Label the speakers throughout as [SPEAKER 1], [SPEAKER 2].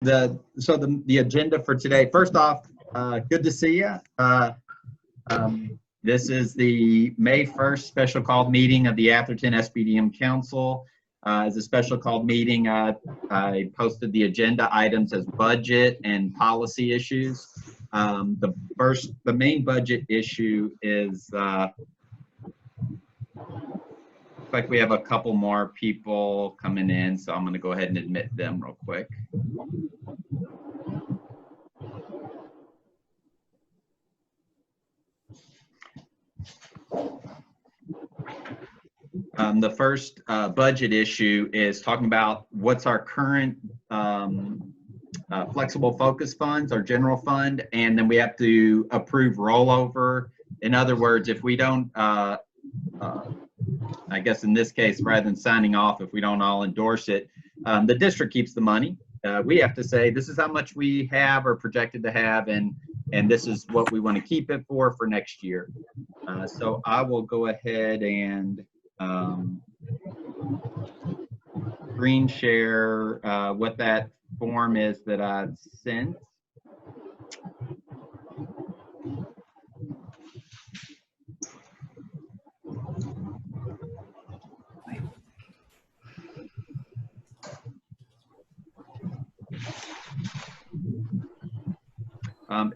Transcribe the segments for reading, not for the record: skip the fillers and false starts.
[SPEAKER 1] The agenda for today. First off, good to see you. This is the May 1st special called meeting of the Atherton SBDM Council. As a special called meeting, I posted the agenda items as budget and policy issues. The main budget issue is looks like we have a couple more people coming in, so I'm going to go ahead and admit them real quick. The first budget issue is talking about what's our current flexible focus funds, our general fund, and then we have to approve rollover. In other words, if we don't, I guess in this case, rather than signing off, if we don't all endorse it, the district keeps the money. We have to say this is how much we have or projected to have, and this is what we want to keep it for next year. So I will go ahead and screen share what that form is that I've sent.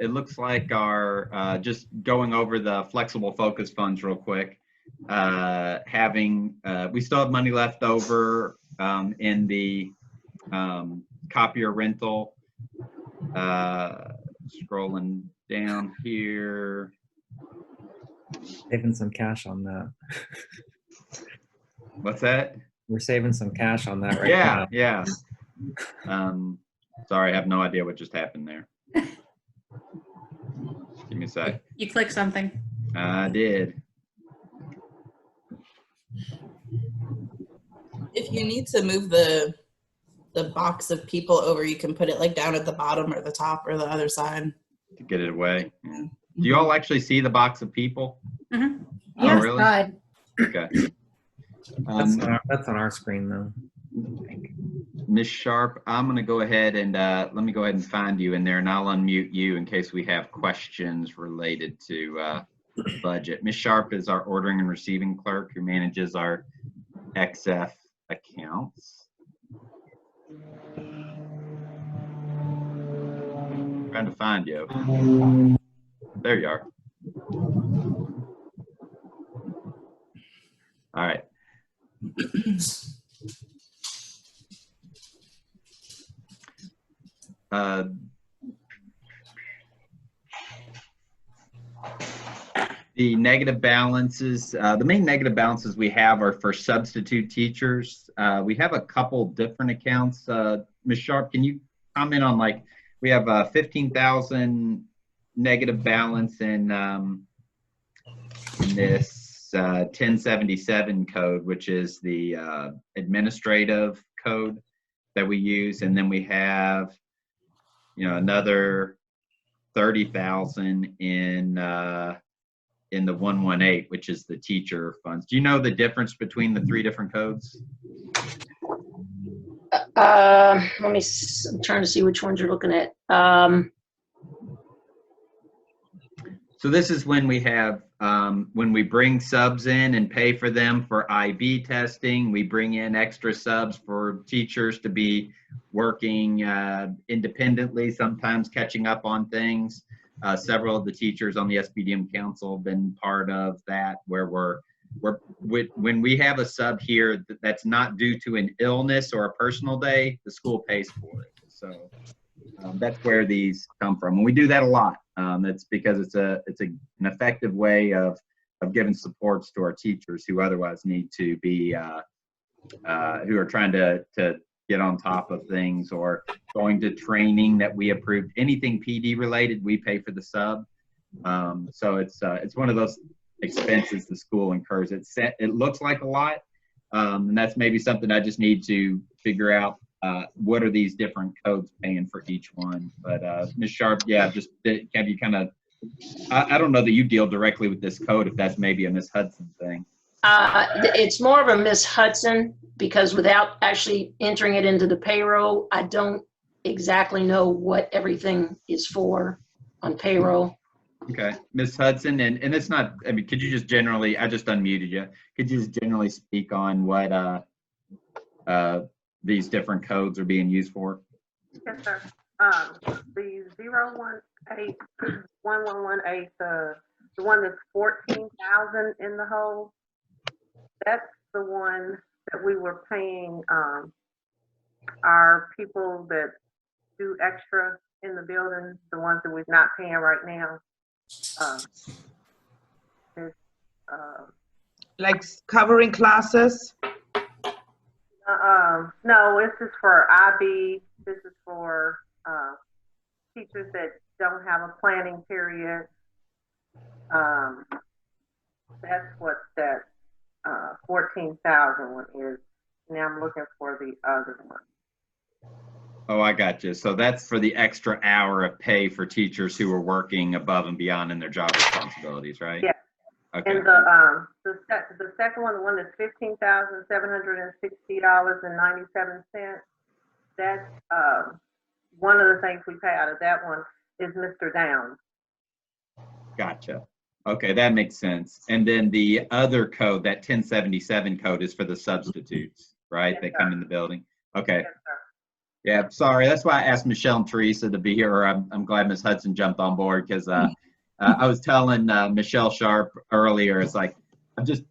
[SPEAKER 1] It looks like our, just going over the flexible focus funds real quick, we still have money left over in the copier rental. Scrolling down here.
[SPEAKER 2] Saving some cash on that.
[SPEAKER 1] What's that?
[SPEAKER 2] We're saving some cash on that right now.
[SPEAKER 1] Yeah. Sorry, I have no idea what just happened there. Give me a sec.
[SPEAKER 3] You clicked something.
[SPEAKER 1] I did.
[SPEAKER 4] If you need to move the box of people over, you can put it like down at the bottom or the top or the other side.
[SPEAKER 1] To get it away. Yeah. Do you all actually see the box of people?
[SPEAKER 3] Mm-hmm.
[SPEAKER 1] Oh,
[SPEAKER 3] Yes,
[SPEAKER 1] really?
[SPEAKER 3] God.
[SPEAKER 1] Okay.
[SPEAKER 2] That's on our screen though.
[SPEAKER 1] Ms. Sharp, I'm going to go ahead and let me go ahead and find you in there, and I'll unmute you in case we have questions related to budget. Ms. Sharp is our ordering and receiving clerk who manages our XF accounts. Trying to find you. There you are. All right. The negative balances, the main negative balances we have are for substitute teachers. We have a couple different accounts. Ms. Sharp, can you comment on, like, we have a 15,000 negative balance in this 1077 code, which is the administrative code that we use, and then we have, you know, another 30,000 in the 118, which is the teacher funds. Do you know the difference between the three different codes?
[SPEAKER 5] I'm trying to see which ones you're looking at.
[SPEAKER 1] So this is when we have, when we bring subs in and pay for them for IB testing, we bring in extra subs for teachers to be working independently, sometimes catching up on things. Several of the teachers on the SBDM Council have been part of that, where when we have a sub here that's not due to an illness or a personal day, the school pays for it. So that's where these come from, and we do that a lot. It's because it's an effective way of giving supports to our teachers who otherwise need to be who are trying to get on top of things or going to training that we approved. Anything PD related, we pay for the sub. So it's one of those expenses the school incurs. It looks like a lot, and that's maybe something I just need to figure out. What are these different codes paying for each one? But Ms. Sharp, yeah, just have you kind of, I don't know that you deal directly with this code, if that's maybe a Ms. Hudson thing.
[SPEAKER 5] It's more of a Miss Hudson, because without actually entering it into the payroll, I don't exactly know what everything is for on payroll.
[SPEAKER 1] Okay, Ms. Hudson, and it's not, I mean, could you just generally, I just unmuted you. Could you just generally speak on what these different codes are being used for?
[SPEAKER 3] Yes, sir. The 018-1118, the one that's 14,000 in the hole, that's the one that we were paying our people that do extra in the building, the ones that we're not paying right now. It's,
[SPEAKER 6] Like covering classes?
[SPEAKER 3] no, this is for IB. This is for teachers that don't have a planning period. That's what that 14,000 one is. Now I'm looking for the other one.
[SPEAKER 1] Oh, I got you. So that's for the extra hour of pay for teachers who are working above and beyond in their job responsibilities, right?
[SPEAKER 3] Yeah.
[SPEAKER 1] Okay.
[SPEAKER 3] And the second one, the one that's $15,760.97. That's one of the things we pay out of that one is Mr. Downs.
[SPEAKER 1] Gotcha. Okay, that makes sense. And then the other code, that 1077 code, is for the substitutes, right?
[SPEAKER 3] Yes,
[SPEAKER 1] that
[SPEAKER 3] sir.
[SPEAKER 1] come in the building. Okay.
[SPEAKER 3] Yes, sir.
[SPEAKER 1] Yeah, sorry. That's why I asked Michelle and Teresa to be here. Or I'm glad Ms. Hudson jumped on board because I was telling Michelle Sharp earlier, it's like,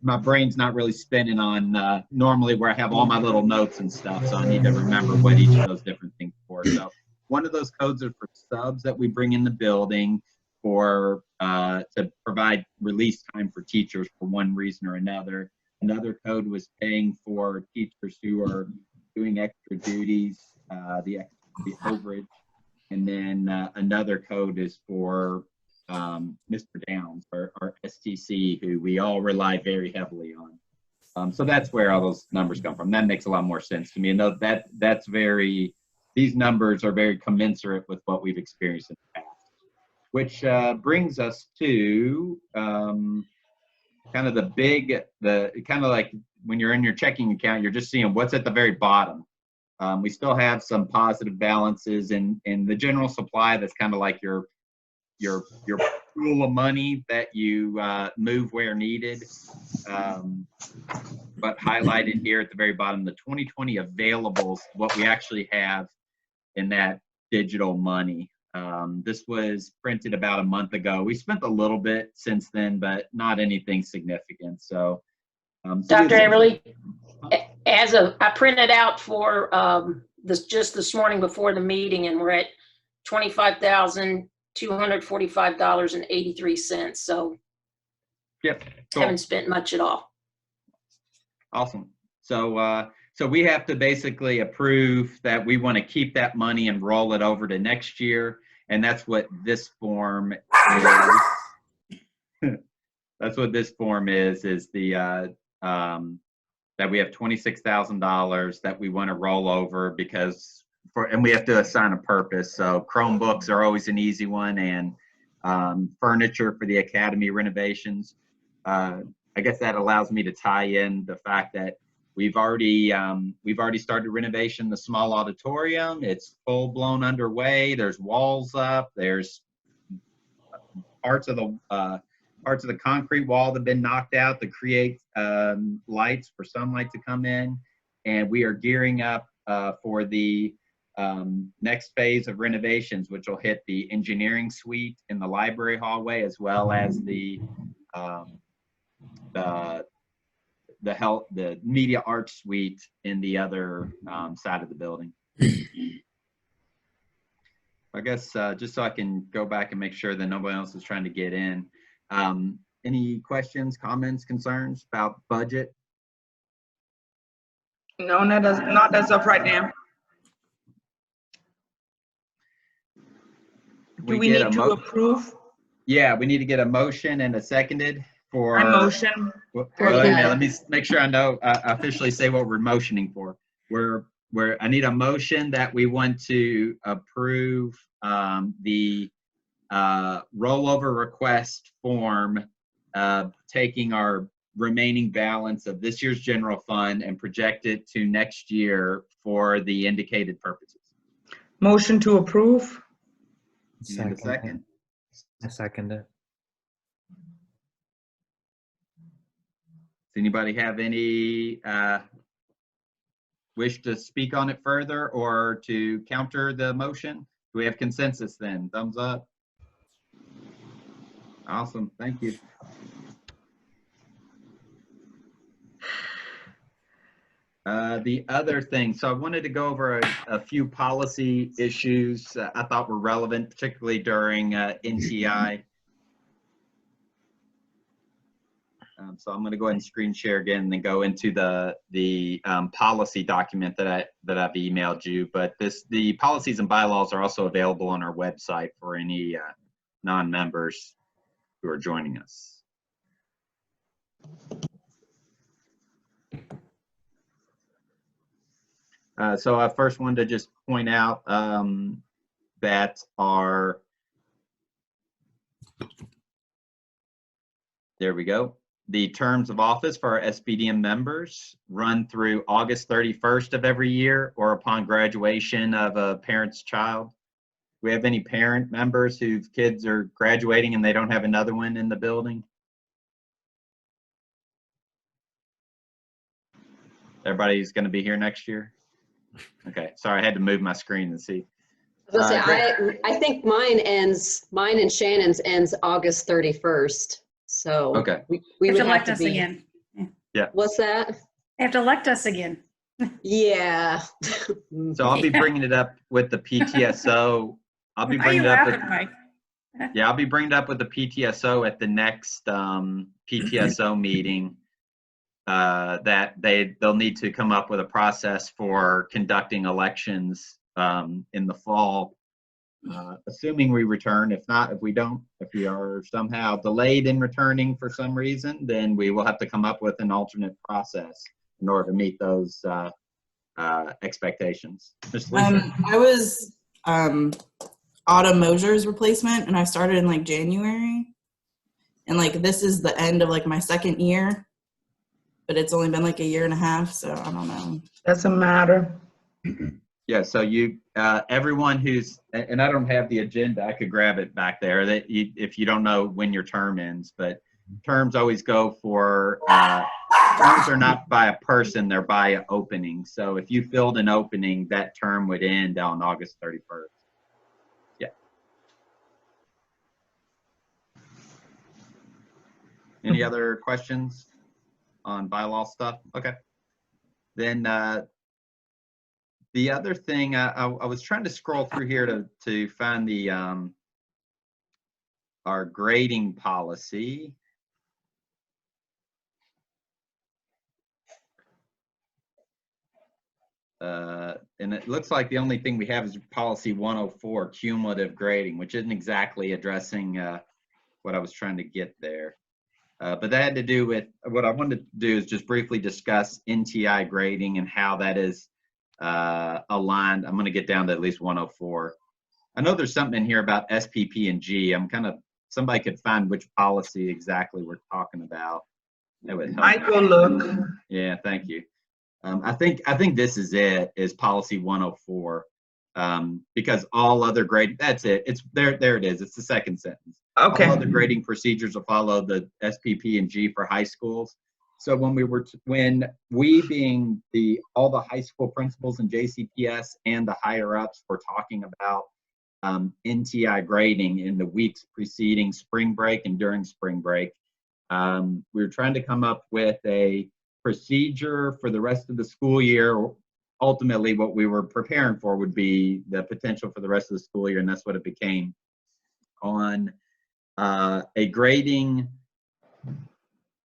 [SPEAKER 1] my brain's not really spinning on normally where I have all my little notes and stuff. So I need to remember what each of those different things for. So one of those codes are for subs that we bring in the building for to provide release time for teachers for one reason or another. Another code was paying for teachers who are doing extra duties, the overage. And then another code is for Mr. Downs, our STC, who we all rely very heavily on. So that's where all those numbers come from. That makes a lot more sense to me. And that's very, these numbers are very commensurate with what we've experienced in the past. Which brings us to kind of kind of like when you're in your checking account, you're just seeing what's at the very bottom. We still have some positive balances in the general supply. That's kind of like your pool of money that you move where needed. But highlighted here at the very bottom, the 2020 availables, what we actually have in that digital money. This was printed about a month ago. We spent a little bit since then, but not anything significant. So,
[SPEAKER 5] Dr. Everly, I printed out for just this morning before the meeting, and we're at $25,245.83. So,
[SPEAKER 1] yep, cool.
[SPEAKER 5] Haven't spent much at all.
[SPEAKER 1] Awesome. So, so we have to basically approve that we want to keep that money and roll it over to next year. And that's what this form is. That's what this form is the, that we have $26,000 that we want to roll over because and we have to assign a purpose. So Chromebooks are always an easy one, and furniture for the academy renovations. I guess that allows me to tie in the fact that we've already started renovation the small auditorium. It's full blown underway. There's walls up. There's parts of the concrete wall that have been knocked out to create lights for sunlight to come in, and we are gearing up for the next phase of renovations, which will hit the engineering suite in the library hallway, as well as the media arts suite in the other side of the building. I guess just so I can go back and make sure that nobody else is trying to get in. Any questions, comments, concerns about budget?
[SPEAKER 6] No, not as of right now. Do we need to approve?
[SPEAKER 1] Yeah, we need to get a motion and a seconded for.
[SPEAKER 6] I motion.
[SPEAKER 1] Wait a minute, let me make sure I know, officially say what we're motioning for. I need a motion that we want to approve the rollover request form, taking our remaining balance of this year's general fund and project it to next year for the indicated purposes.
[SPEAKER 6] Motion to approve?
[SPEAKER 1] And a second.
[SPEAKER 2] I second it.
[SPEAKER 1] Does anybody have any wish to speak on it further or to counter the motion? Do we have consensus then? Thumbs up. Awesome, thank you. The other thing, so I wanted to go over a few policy issues I thought were relevant, particularly during NTI. So I'm going to go ahead and screen share again and then go into the policy document that I've emailed you. But the policies and bylaws are also available on our website for any non-members who are joining us. So I first wanted to just point out that there we go. The terms of office for our SBDM members run through August 31st of every year or upon graduation of a parent's child. Do we have any parent members whose kids are graduating and they don't have another one in the building? Everybody's going to be here next year? Okay, sorry, I had to move my screen and see.
[SPEAKER 7] I think mine and Shannon's ends August 31st. So
[SPEAKER 1] okay,
[SPEAKER 7] we
[SPEAKER 8] They
[SPEAKER 7] would
[SPEAKER 8] have to
[SPEAKER 7] have
[SPEAKER 8] elect
[SPEAKER 7] to
[SPEAKER 8] us
[SPEAKER 7] be.
[SPEAKER 8] again.
[SPEAKER 1] Yeah.
[SPEAKER 7] What's that?
[SPEAKER 8] They have to elect us again.
[SPEAKER 7] Yeah.
[SPEAKER 1] So I'll be bringing it up with the PTSO. I'll be
[SPEAKER 8] Why are you
[SPEAKER 1] bringing it up with,
[SPEAKER 8] laughing, Mike?
[SPEAKER 1] yeah, I'll be bringing it up with the PTSO at the next PTSO meeting. That they'll need to come up with a process for conducting elections in the fall, assuming we return. If not, if we don't, if we are somehow delayed in returning for some reason, then we will have to come up with an alternate process in order to meet those expectations. Ms. Lisa?
[SPEAKER 4] I was Autumn Mosier's replacement, and I started in like January, and like this is the end of like my second year, but it's only been like a year and a half, so I don't know.
[SPEAKER 6] Doesn't matter.
[SPEAKER 1] Yeah, so you, everyone who's, and I don't have the agenda, I could grab it back there, that you, if you don't know when your term ends, but terms always go for, terms are not by a person, they're by an opening. So if you filled an opening, that term would end on August 31st. Yeah. Any other questions on bylaw stuff? Okay. Then the other thing, I was trying to scroll through here to find the our grading policy. And it looks like the only thing we have is policy 104, cumulative grading, which isn't exactly addressing what I was trying to get there. But that had to do with, what I wanted to do is just briefly discuss NTI grading and how that is aligned. I'm going to get down to at least 104. I know there's something in here about SPP&G. I'm kind of, somebody could find which policy exactly we're talking about. That would help.
[SPEAKER 6] I will look.
[SPEAKER 1] Yeah, thank you. I think this is it, is policy 104, because all other grading, that's it. It's there it is. It's the second sentence.
[SPEAKER 6] Okay.
[SPEAKER 1] All other grading procedures will follow the SPP&G for high schools. So when we being all the high school principals in JCPS and the higher ups were talking about NTI grading in the weeks preceding spring break and during spring break, we were trying to come up with a procedure for the rest of the school year. Ultimately, what we were preparing for would be the potential for the rest of the school year, and that's what it became, on a grading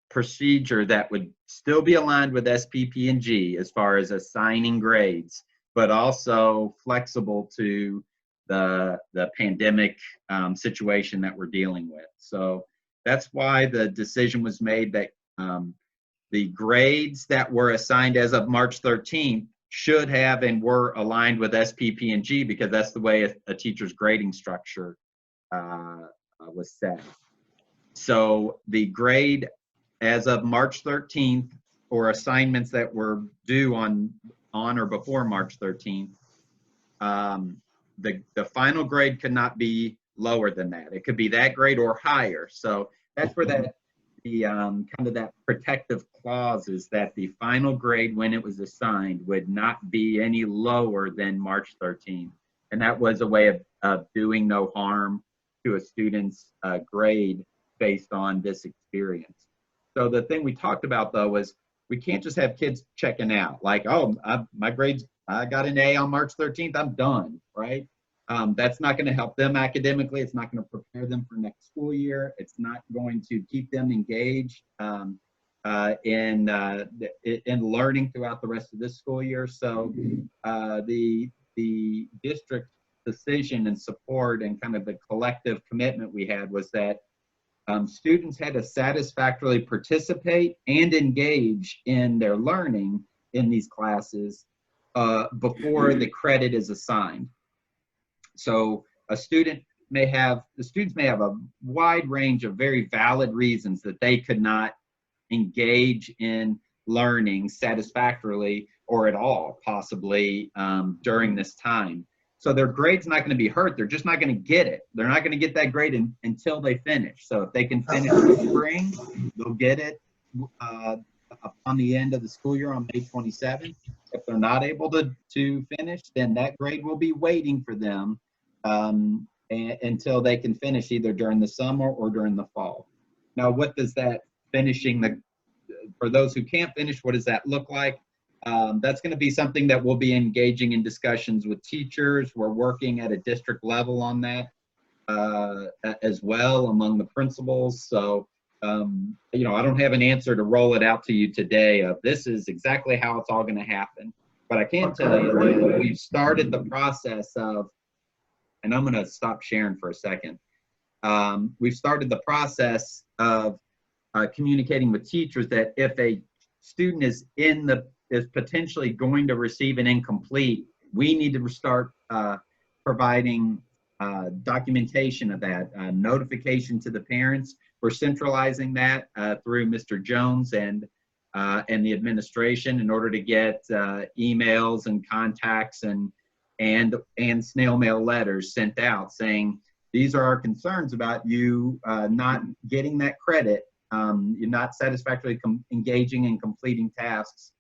[SPEAKER 1] procedure that would still be aligned with SPP&G as far as assigning grades, but also flexible to the pandemic situation that we're dealing with. So that's why the decision was made that the grades that were assigned as of March 13th should have and were aligned with SPP&G, because that's the way a teacher's grading structure was set. So the grade as of March 13th for assignments that were due on or before March 13th the final grade could not be lower than that. It could be that grade or higher. So that's where that the kind of that protective clause is, that the final grade when it was assigned would not be any lower than March 13th. And that was a way of doing no harm to a student's grade based on this experience. So the thing we talked about though was we can't just have kids checking out like, oh, my grades, I got an A on March 13th, I'm done, right? That's not going to help them academically. It's not going to prepare them for next school year. It's not going to keep them engaged in learning throughout the rest of this school year. So the district decision and support and kind of the collective commitment we had was that students had to satisfactorily participate and engage in their learning in these classes before the credit is assigned. So the students may have a wide range of very valid reasons that they could not engage in learning satisfactorily or at all, possibly during this time. So their grade's not going to be hurt. They're just not going to get it. They're not going to get that grade until they finish. So if they can finish in the spring, they'll get it on the end of the school year on May 27th. If they're not able to finish, then that grade will be waiting for them until they can finish either during the summer or during the fall. Now, what does that finishing, for those who can't finish, what does that look like? That's going to be something that we'll be engaging in discussions with teachers. We're working at a district level on that as well among the principals. So, you know, I don't have an answer to roll it out to you today of this is exactly how it's all going to happen. But I can tell you that we've started the process of, and I'm going to stop sharing for a second. We've started the process of communicating with teachers that if a student is potentially going to receive an incomplete, we need to start providing documentation of that, notification to the parents. We're centralizing that through Mr. Jones and the administration in order to get emails and contacts and snail mail letters sent out saying, these are our concerns about you not getting that credit. You're not satisfactorily engaging in completing tasks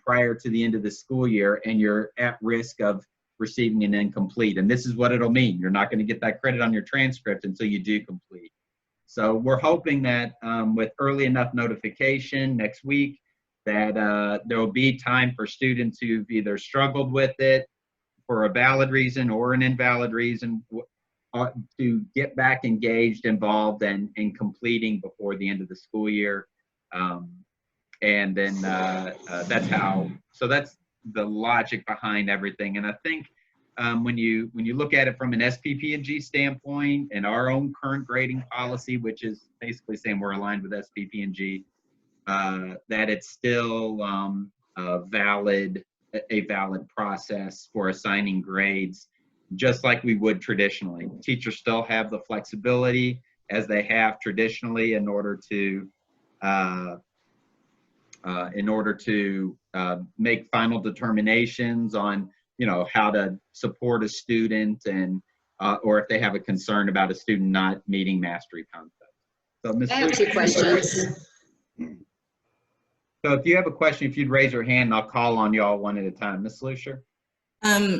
[SPEAKER 1] prior to the end of the school year, and you're at risk of receiving an incomplete. And this is what it'll mean. You're not going to get that credit on your transcript until you do complete. So we're hoping that with early enough notification next week that there will be time for students who've either struggled with it for a valid reason or an invalid reason to get back engaged, involved, and completing before the end of the school year. And then that's the logic behind everything. And I think when you look at it from an SPP&G standpoint and our own current grading policy, which is basically saying we're aligned with SPP&G, that it's still a valid process for assigning grades, just like we would traditionally. Teachers still have the flexibility as they have traditionally in order to make final determinations on, you know, how to support a student and or if they have a concern about a student not meeting mastery concepts. So, Ms.
[SPEAKER 7] I have two questions.
[SPEAKER 1] So if you have a question, if you'd raise your hand, I'll call on y'all one at a time. Ms. Lucier?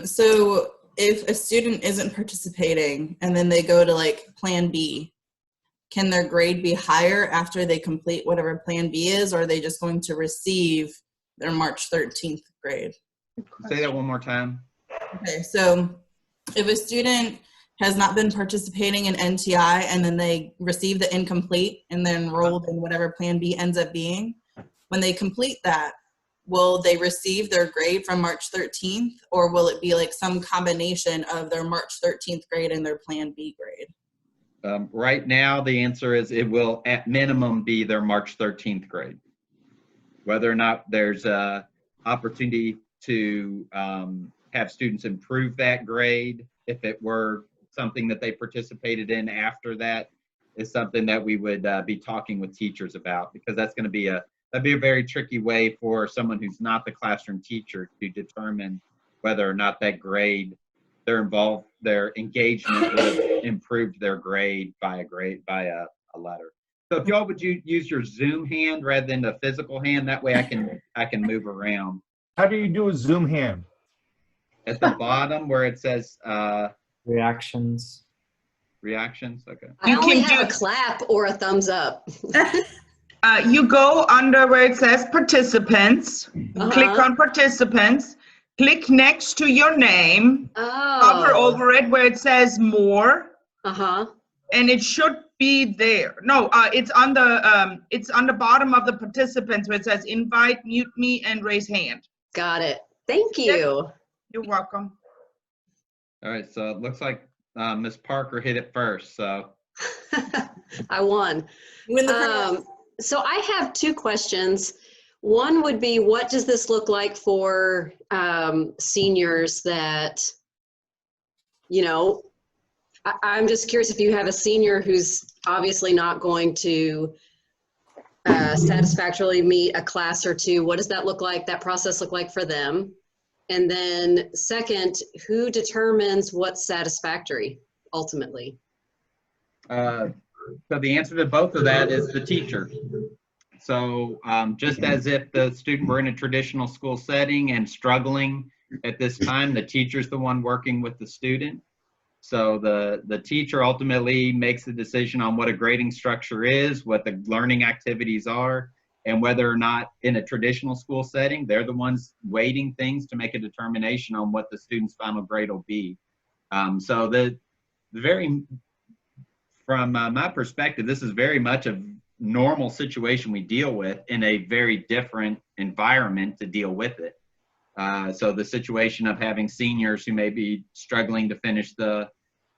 [SPEAKER 4] So if a student isn't participating and then they go to like Plan B, can their grade be higher after they complete whatever Plan B is, or are they just going to receive their March 13th grade?
[SPEAKER 1] Say that one more time.
[SPEAKER 4] Okay, so if a student has not been participating in NTI and then they receive the incomplete and then enrolled in whatever Plan B ends up being, when they complete that, will they receive their grade from March 13th, or will it be like some combination of their March 13th grade and their Plan B grade?
[SPEAKER 1] Right now, the answer is it will at minimum be their March 13th grade. Whether or not there's a opportunity to have students improve that grade, if it were something that they participated in after that, is something that we would be talking with teachers about, because that's going to be that'd be a very tricky way for someone who's not the classroom teacher to determine whether or not that grade their engagement would have improved their grade by a letter. So if y'all would use your Zoom hand rather than the physical hand, that way I can move around.
[SPEAKER 9] How do you do a Zoom hand?
[SPEAKER 1] At the bottom where it says
[SPEAKER 2] Reactions.
[SPEAKER 1] reactions, okay.
[SPEAKER 7] I
[SPEAKER 6] You
[SPEAKER 7] only
[SPEAKER 6] can
[SPEAKER 7] have a
[SPEAKER 6] do-
[SPEAKER 7] clap or a thumbs up.
[SPEAKER 6] You go under where it says participants, click
[SPEAKER 7] Uh-huh.
[SPEAKER 6] on participants, click next to your name, hover
[SPEAKER 7] Oh.
[SPEAKER 6] over it where it says more,
[SPEAKER 7] Uh-huh.
[SPEAKER 6] and it should be there. No, it's on the bottom of the participants where it says invite, mute me, and raise hand.
[SPEAKER 7] Got it. Thank you.
[SPEAKER 6] You're welcome.
[SPEAKER 1] All right, so it looks like Ms. Parker hit it first, so.
[SPEAKER 7] I won.
[SPEAKER 4] You win the prize.
[SPEAKER 7] So I have two questions. One would be, what does this look like for seniors that, you know, I'm just curious if you have a senior who's obviously not going to satisfactorily meet a class or two. What does that look like, that process look like for them? And then second, who determines what's satisfactory ultimately?
[SPEAKER 1] So the answer to both of that is the teacher. So just as if the student were in a traditional school setting and struggling at this time, the teacher's the one working with the student. So the teacher ultimately makes the decision on what a grading structure is, what the learning activities are, and whether or not in a traditional school setting, they're the ones weighting things to make a determination on what the student's final grade will be. So from my perspective, this is very much a normal situation we deal with in a very different environment to deal with it. So the situation of having seniors who may be struggling to finish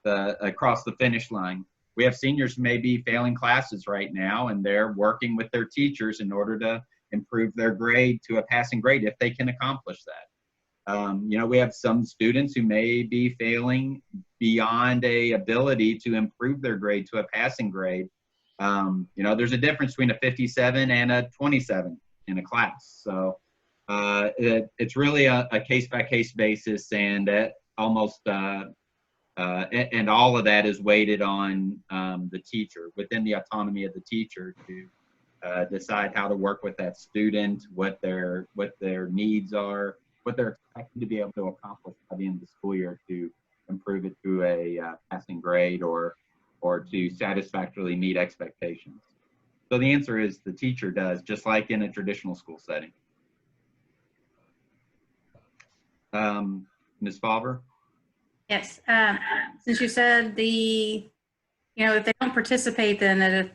[SPEAKER 1] across the finish line. We have seniors who may be failing classes right now, and they're working with their teachers in order to improve their grade to a passing grade if they can accomplish that. We have some students who may be failing beyond a ability to improve their grade to a passing grade. There's a difference between a 57 and a 27 in a class. So it's really a case-by-case basis, and almost and all of that is weighted on the teacher, within the autonomy of the teacher to decide how to work with that student, what their needs are, what they're expected to be able to accomplish by the end of the school year to improve it to a passing grade or to satisfactorily meet expectations. So the answer is the teacher does, just like in a traditional school setting. Ms. Favre?
[SPEAKER 8] Yes. Since you said if they don't participate, then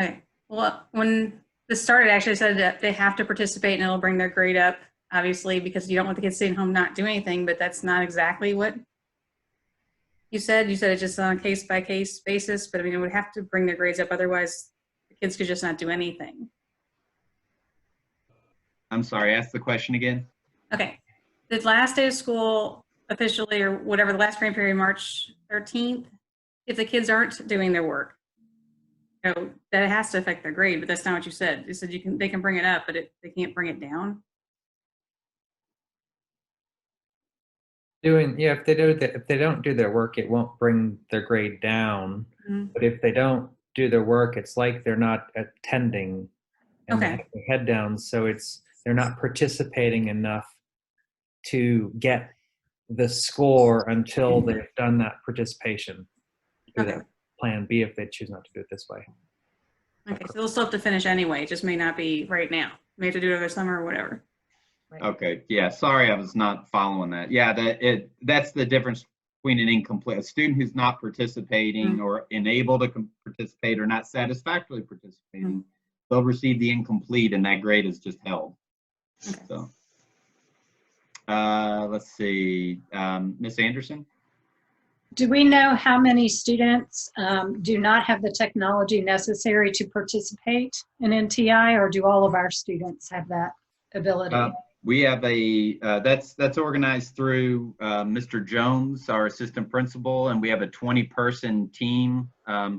[SPEAKER 8] okay. Well, when this started, actually said that they have to participate and it'll bring their grade up, obviously, because you don't want the kids sitting home not doing anything, but that's not exactly what you said. You said it's just on a case-by-case basis, but I mean, it would have to bring their grades up. Otherwise, the kids could just not do anything.
[SPEAKER 1] I'm sorry, ask the question again.
[SPEAKER 8] Okay. The last day of school officially, or whatever, the last grade period, March 13th, if the kids aren't doing their work, that has to affect their grade, but that's not what you said. You said they can bring it up, but they can't bring it down.
[SPEAKER 2] If they don't do their work, it won't bring their grade down.
[SPEAKER 8] Mm-hmm.
[SPEAKER 2] But if they don't do their work, it's like they're not attending and they
[SPEAKER 8] Okay.
[SPEAKER 2] have their head down, so they're not participating enough to get the score until they've done that participation through
[SPEAKER 8] Okay.
[SPEAKER 2] that plan B if they choose not to do it this way.
[SPEAKER 8] Okay, so they'll still have to finish anyway. It just may not be right now. May have to do it over summer or whatever.
[SPEAKER 1] Okay, yeah, sorry, I was not following that. Yeah, that's the difference between a student who's not participating or unable to participate or not satisfactorily participating, they'll receive the incomplete and that grade is just held.
[SPEAKER 8] Okay.
[SPEAKER 1] So, let's see, Ms. Anderson?
[SPEAKER 10] Do we know how many students do not have the technology necessary to participate in NTI, or do all of our students have that ability?
[SPEAKER 1] We have that's organized through Mr. Jones, our assistant principal, and we have a 20-person team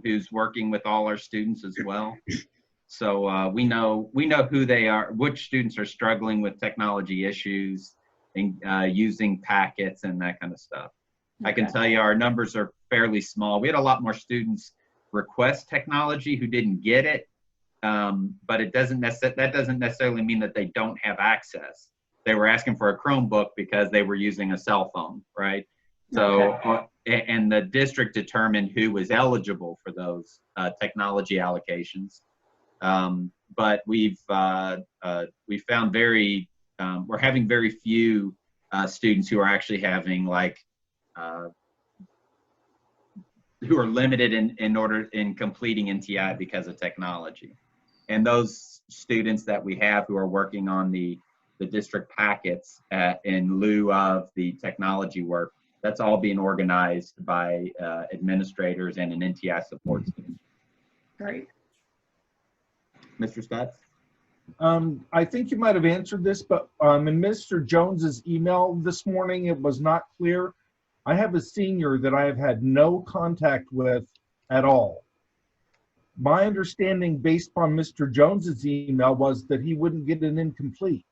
[SPEAKER 1] who's working with all our students as well. So we know who they are, which students are struggling with technology issues and using packets and that kind of stuff. I can
[SPEAKER 10] Okay.
[SPEAKER 1] tell you our numbers are fairly small. We had a lot more students request technology who didn't get it, but that doesn't necessarily mean that they don't have access. They were asking for a Chromebook because they were using a cell phone, right? So, and the district determined who was eligible for those technology allocations. But we found we're having very few students who are actually having who are limited in completing NTI because of technology. And those students that we have who are working on the district packets in lieu of the technology work, that's all being organized by administrators and an NTI support team.
[SPEAKER 10] Great.
[SPEAKER 1] Mr. Stutz?
[SPEAKER 9] I think you might have answered this, but in Mr. Jones's email this morning, it was not clear. I have a senior that I have had no contact with at all. My understanding based upon Mr. Jones's email was that he wouldn't get an incomplete.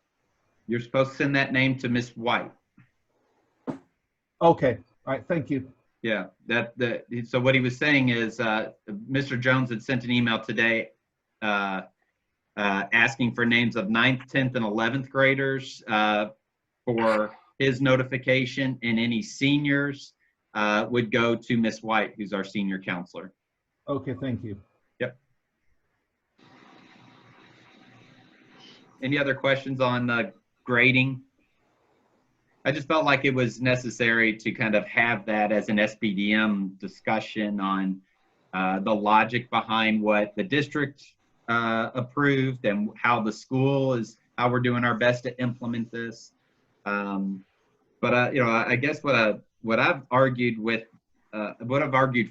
[SPEAKER 1] You're supposed to send that name to Miss White.
[SPEAKER 9] Okay, all right, thank you.
[SPEAKER 1] Yeah, so what he was saying is Mr. Jones had sent an email today asking for names of 9th, 10th, and 11th graders for his notification, and any seniors would go to Miss White, who's our senior counselor.
[SPEAKER 9] Okay, thank you.
[SPEAKER 1] Yep. Any other questions on grading? I just felt like it was necessary to kind of have that as an SBDM discussion on the logic behind what the district approved and how the school is, how we're doing our best to implement this. But I guess what I've argued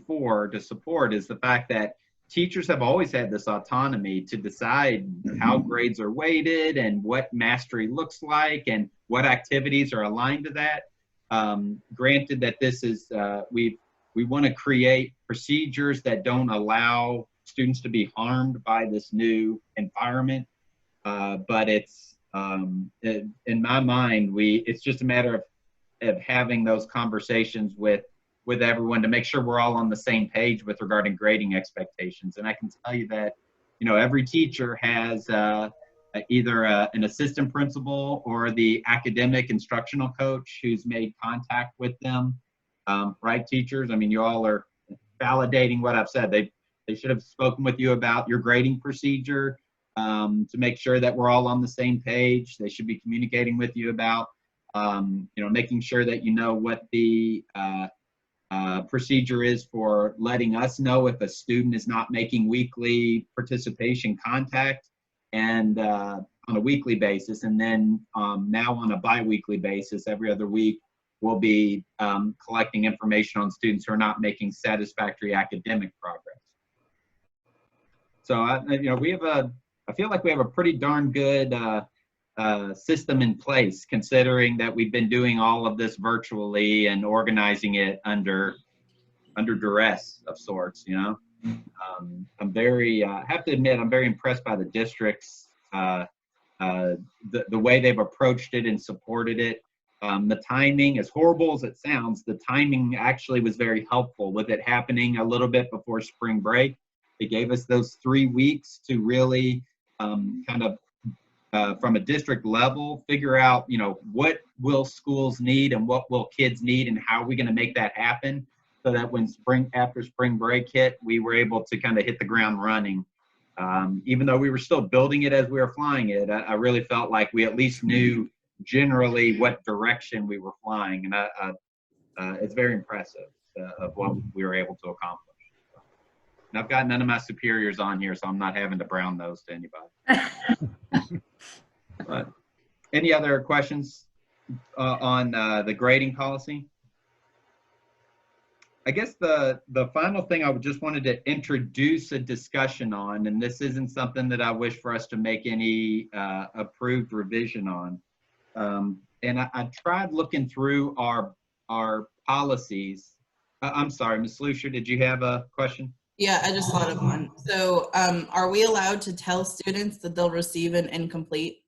[SPEAKER 1] for to support is the fact that teachers have always had this autonomy to decide how grades are weighted and what mastery looks like and what activities are aligned to that. Granted that this is, we want to create procedures that don't allow students to be harmed by this new environment. But it's, in my mind, it's just a matter of having those conversations with everyone to make sure we're all on the same page with regarding grading expectations. And I can tell you that, every teacher has either an assistant principal or the academic instructional coach who's made contact with them, right, teachers? I mean, you all are validating what I've said. They should have spoken with you about your grading procedure to make sure that we're all on the same page. They should be communicating with you about, making sure that you know what the procedure is for letting us know if a student is not making weekly participation contact and on a weekly basis. And then now on a bi-weekly basis, every other week, we'll be collecting information on students who are not making satisfactory academic progress. So, I feel like we have a pretty darn good system in place, considering that we've been doing all of this virtually and organizing it under duress of sorts. I'm very, I have to admit, I'm very impressed by the districts, the way they've approached it and supported it. The timing, as horrible as it sounds, the timing actually was very helpful with it happening a little bit before spring break. It gave us those 3 weeks to really kind of, from a district level, figure out, what will schools need and what will kids need and how are we going to make that happen, so that when after spring break hit, we were able to kind of hit the ground running. Even though we were still building it as we were flying it, I really felt like we at least knew generally what direction we were flying, and it's very impressive of what we were able to accomplish. And I've got none of my superiors on here, so I'm not having to brown nose to anybody. But any other questions on the grading policy? I guess the final thing I just wanted to introduce a discussion on, and this isn't something that I wish for us to make any approved revision on. And I tried looking through our policies. I'm sorry, Ms. Lucia, did you have a question?
[SPEAKER 4] Yeah, I just thought of one. So are we allowed to tell students that they'll receive an incomplete?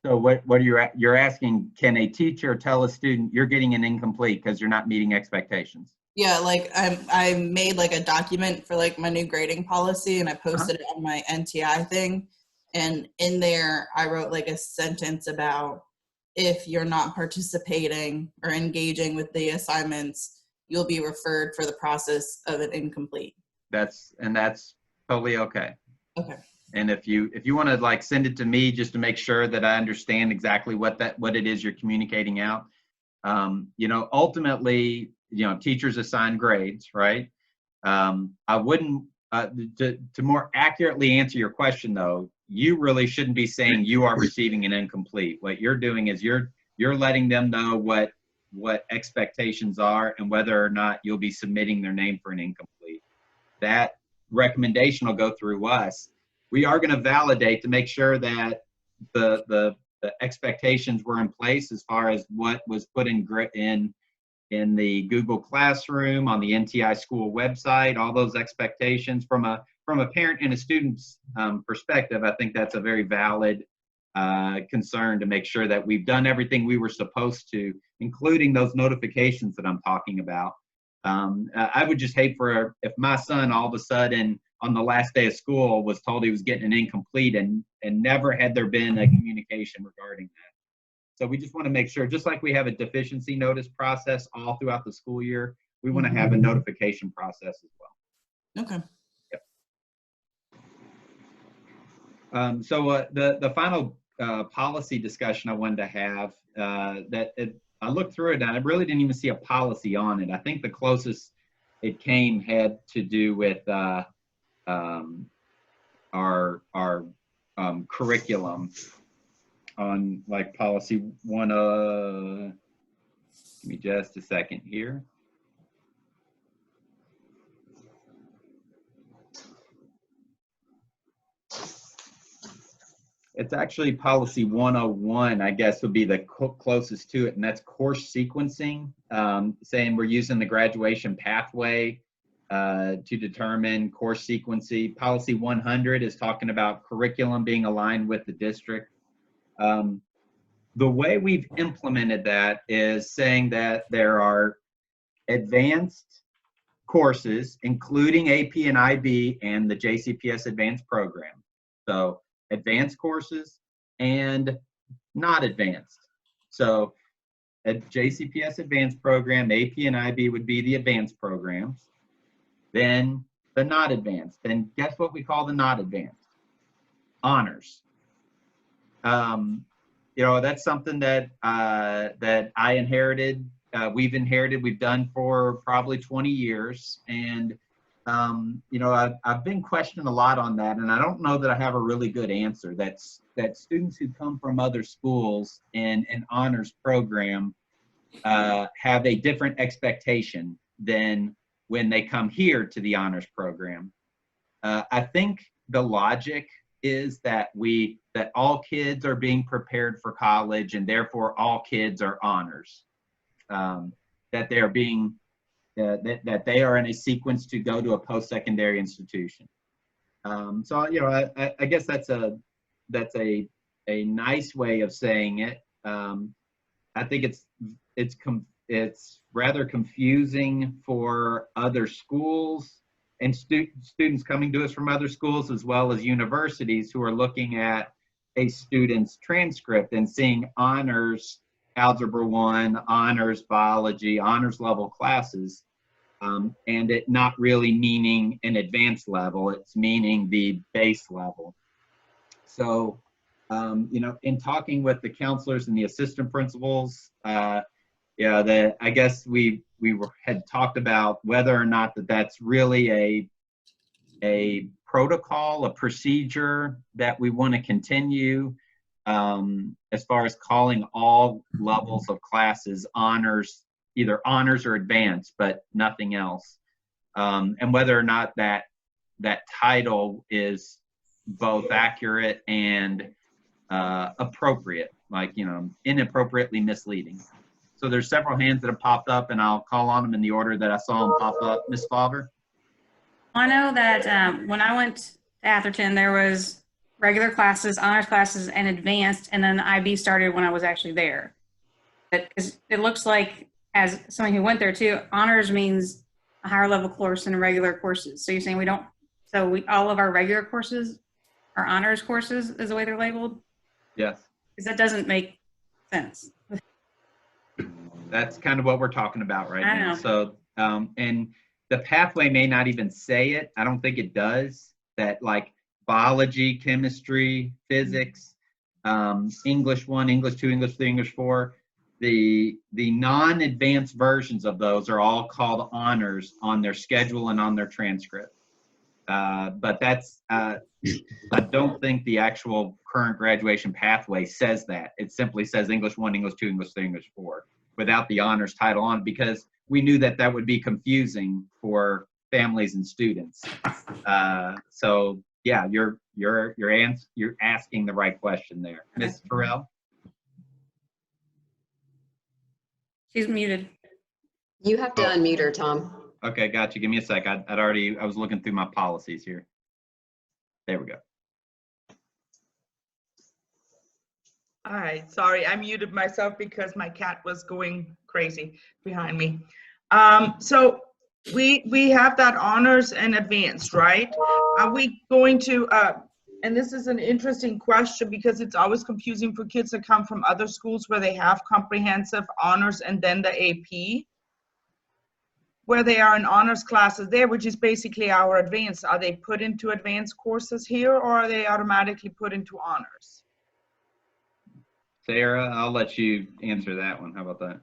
[SPEAKER 1] So what you're asking, can a teacher tell a student you're getting an incomplete because you're not meeting expectations?
[SPEAKER 4] Yeah, like I made like a document for like my new grading policy, and I posted it on my NTI thing. And in there, I wrote like a sentence about if you're not participating or engaging with the assignments, you'll be referred for the process of an incomplete.
[SPEAKER 1] That's totally okay.
[SPEAKER 4] Okay.
[SPEAKER 1] And if you want to like send it to me just to make sure that I understand exactly what it is you're communicating out, you know, ultimately, you know, teachers assign grades, right? I wouldn't to more accurately answer your question though, you really shouldn't be saying you are receiving an incomplete. What you're doing is you're letting them know what expectations are and whether or not you'll be submitting their name for an incomplete. That recommendation will go through us. We are going to validate to make sure that the expectations were in place as far as what was put in the Google Classroom, on the NTI school website, all those expectations from a parent and a student's perspective. I think that's a very valid concern to make sure that we've done everything we were supposed to, including those notifications that I'm talking about. I would just hate if my son all of a sudden on the last day of school was told he was getting an incomplete and never had there been a communication regarding that. So we just want to make sure, just like we have a deficiency notice process all throughout the school year, we want to have a notification process as well.
[SPEAKER 4] Okay.
[SPEAKER 1] Yep. So the final policy discussion I wanted to have, I looked through it and I really didn't even see a policy on it. I think the closest it came had to do with our curriculum on like policy one. Give me just a second here. It's actually policy 101, I guess, would be the closest to it, and that's course sequencing, saying we're using the graduation pathway to determine course sequencing. Policy 100 is talking about curriculum being aligned with the district. The way we've implemented that is saying that there are advanced courses, including AP and IB and the JCPS advanced program. So advanced courses and not advanced. So a JCPS advanced program, AP and IB would be the advanced programs. Then the not advanced. Then guess what we call the not advanced? Honors. You know, that's something that that I inherited. We've done for probably 20 years. And you know, I've been questioned a lot on that, and I don't know that I have a really good answer. That students who come from other schools in an honors program have a different expectation than when they come here to the honors program. I think the logic is that all kids are being prepared for college, and therefore all kids are honors. That they are being that they are in a sequence to go to a post-secondary institution. So you know, I guess that's a nice way of saying it. I think it's rather confusing for other schools and students coming to us from other schools, as well as universities who are looking at a student's transcript and seeing honors algebra 1, honors biology, honors level classes, and it not really meaning an advanced level, it's meaning the base level. So, you know, in talking with the counselors and the assistant principals, yeah, I guess we had talked about whether or not that's really a protocol, a procedure that we want to continue as far as calling all levels of classes honors, either honors or advanced, but nothing else. And whether or not that title is both accurate and appropriate, like, you know, inappropriately misleading. So there's several hands that have popped up, and I'll call on them in the order that I saw them pop up. Ms. Favre?
[SPEAKER 8] I know that when I went Atherton, there was regular classes, honors classes, and advanced, and then the IB started when I was actually there. But it looks like, as someone who went there too, honors means a higher level course than regular courses. So you're saying all of our regular courses are honors courses is the way they're labeled?
[SPEAKER 1] Yes.
[SPEAKER 8] Because that doesn't make sense.
[SPEAKER 1] That's kind of what we're talking about right
[SPEAKER 8] I
[SPEAKER 1] now.
[SPEAKER 8] know.
[SPEAKER 1] So, and the pathway may not even say it. I don't think it does. That like biology, chemistry, physics, English 1, English 2, English 3, English 4. The non-advanced versions of those are all called honors on their schedule and on their transcript. But that's, I don't think the actual current graduation pathway says that. It simply says English 1, English 2, English 3, English 4 without the honors title on, because we knew that that would be confusing for families and students. So yeah, you're asking the right question there. Ms. Terrell?
[SPEAKER 8] She's muted.
[SPEAKER 7] You have to unmute her, Tom.
[SPEAKER 1] Okay, got you. Give me a sec. I was looking through my policies here. There we go.
[SPEAKER 6] All right, sorry, I muted myself because my cat was going crazy behind me. So we have that honors and advanced, right? Are we going to, and this is an interesting question because it's always confusing for kids that come from other schools where they have comprehensive honors and then the AP, where they are in honors classes there, which is basically our advanced. Are they put into advanced courses here, or are they automatically put into honors?
[SPEAKER 1] Sarah, I'll let you answer that one. How about that?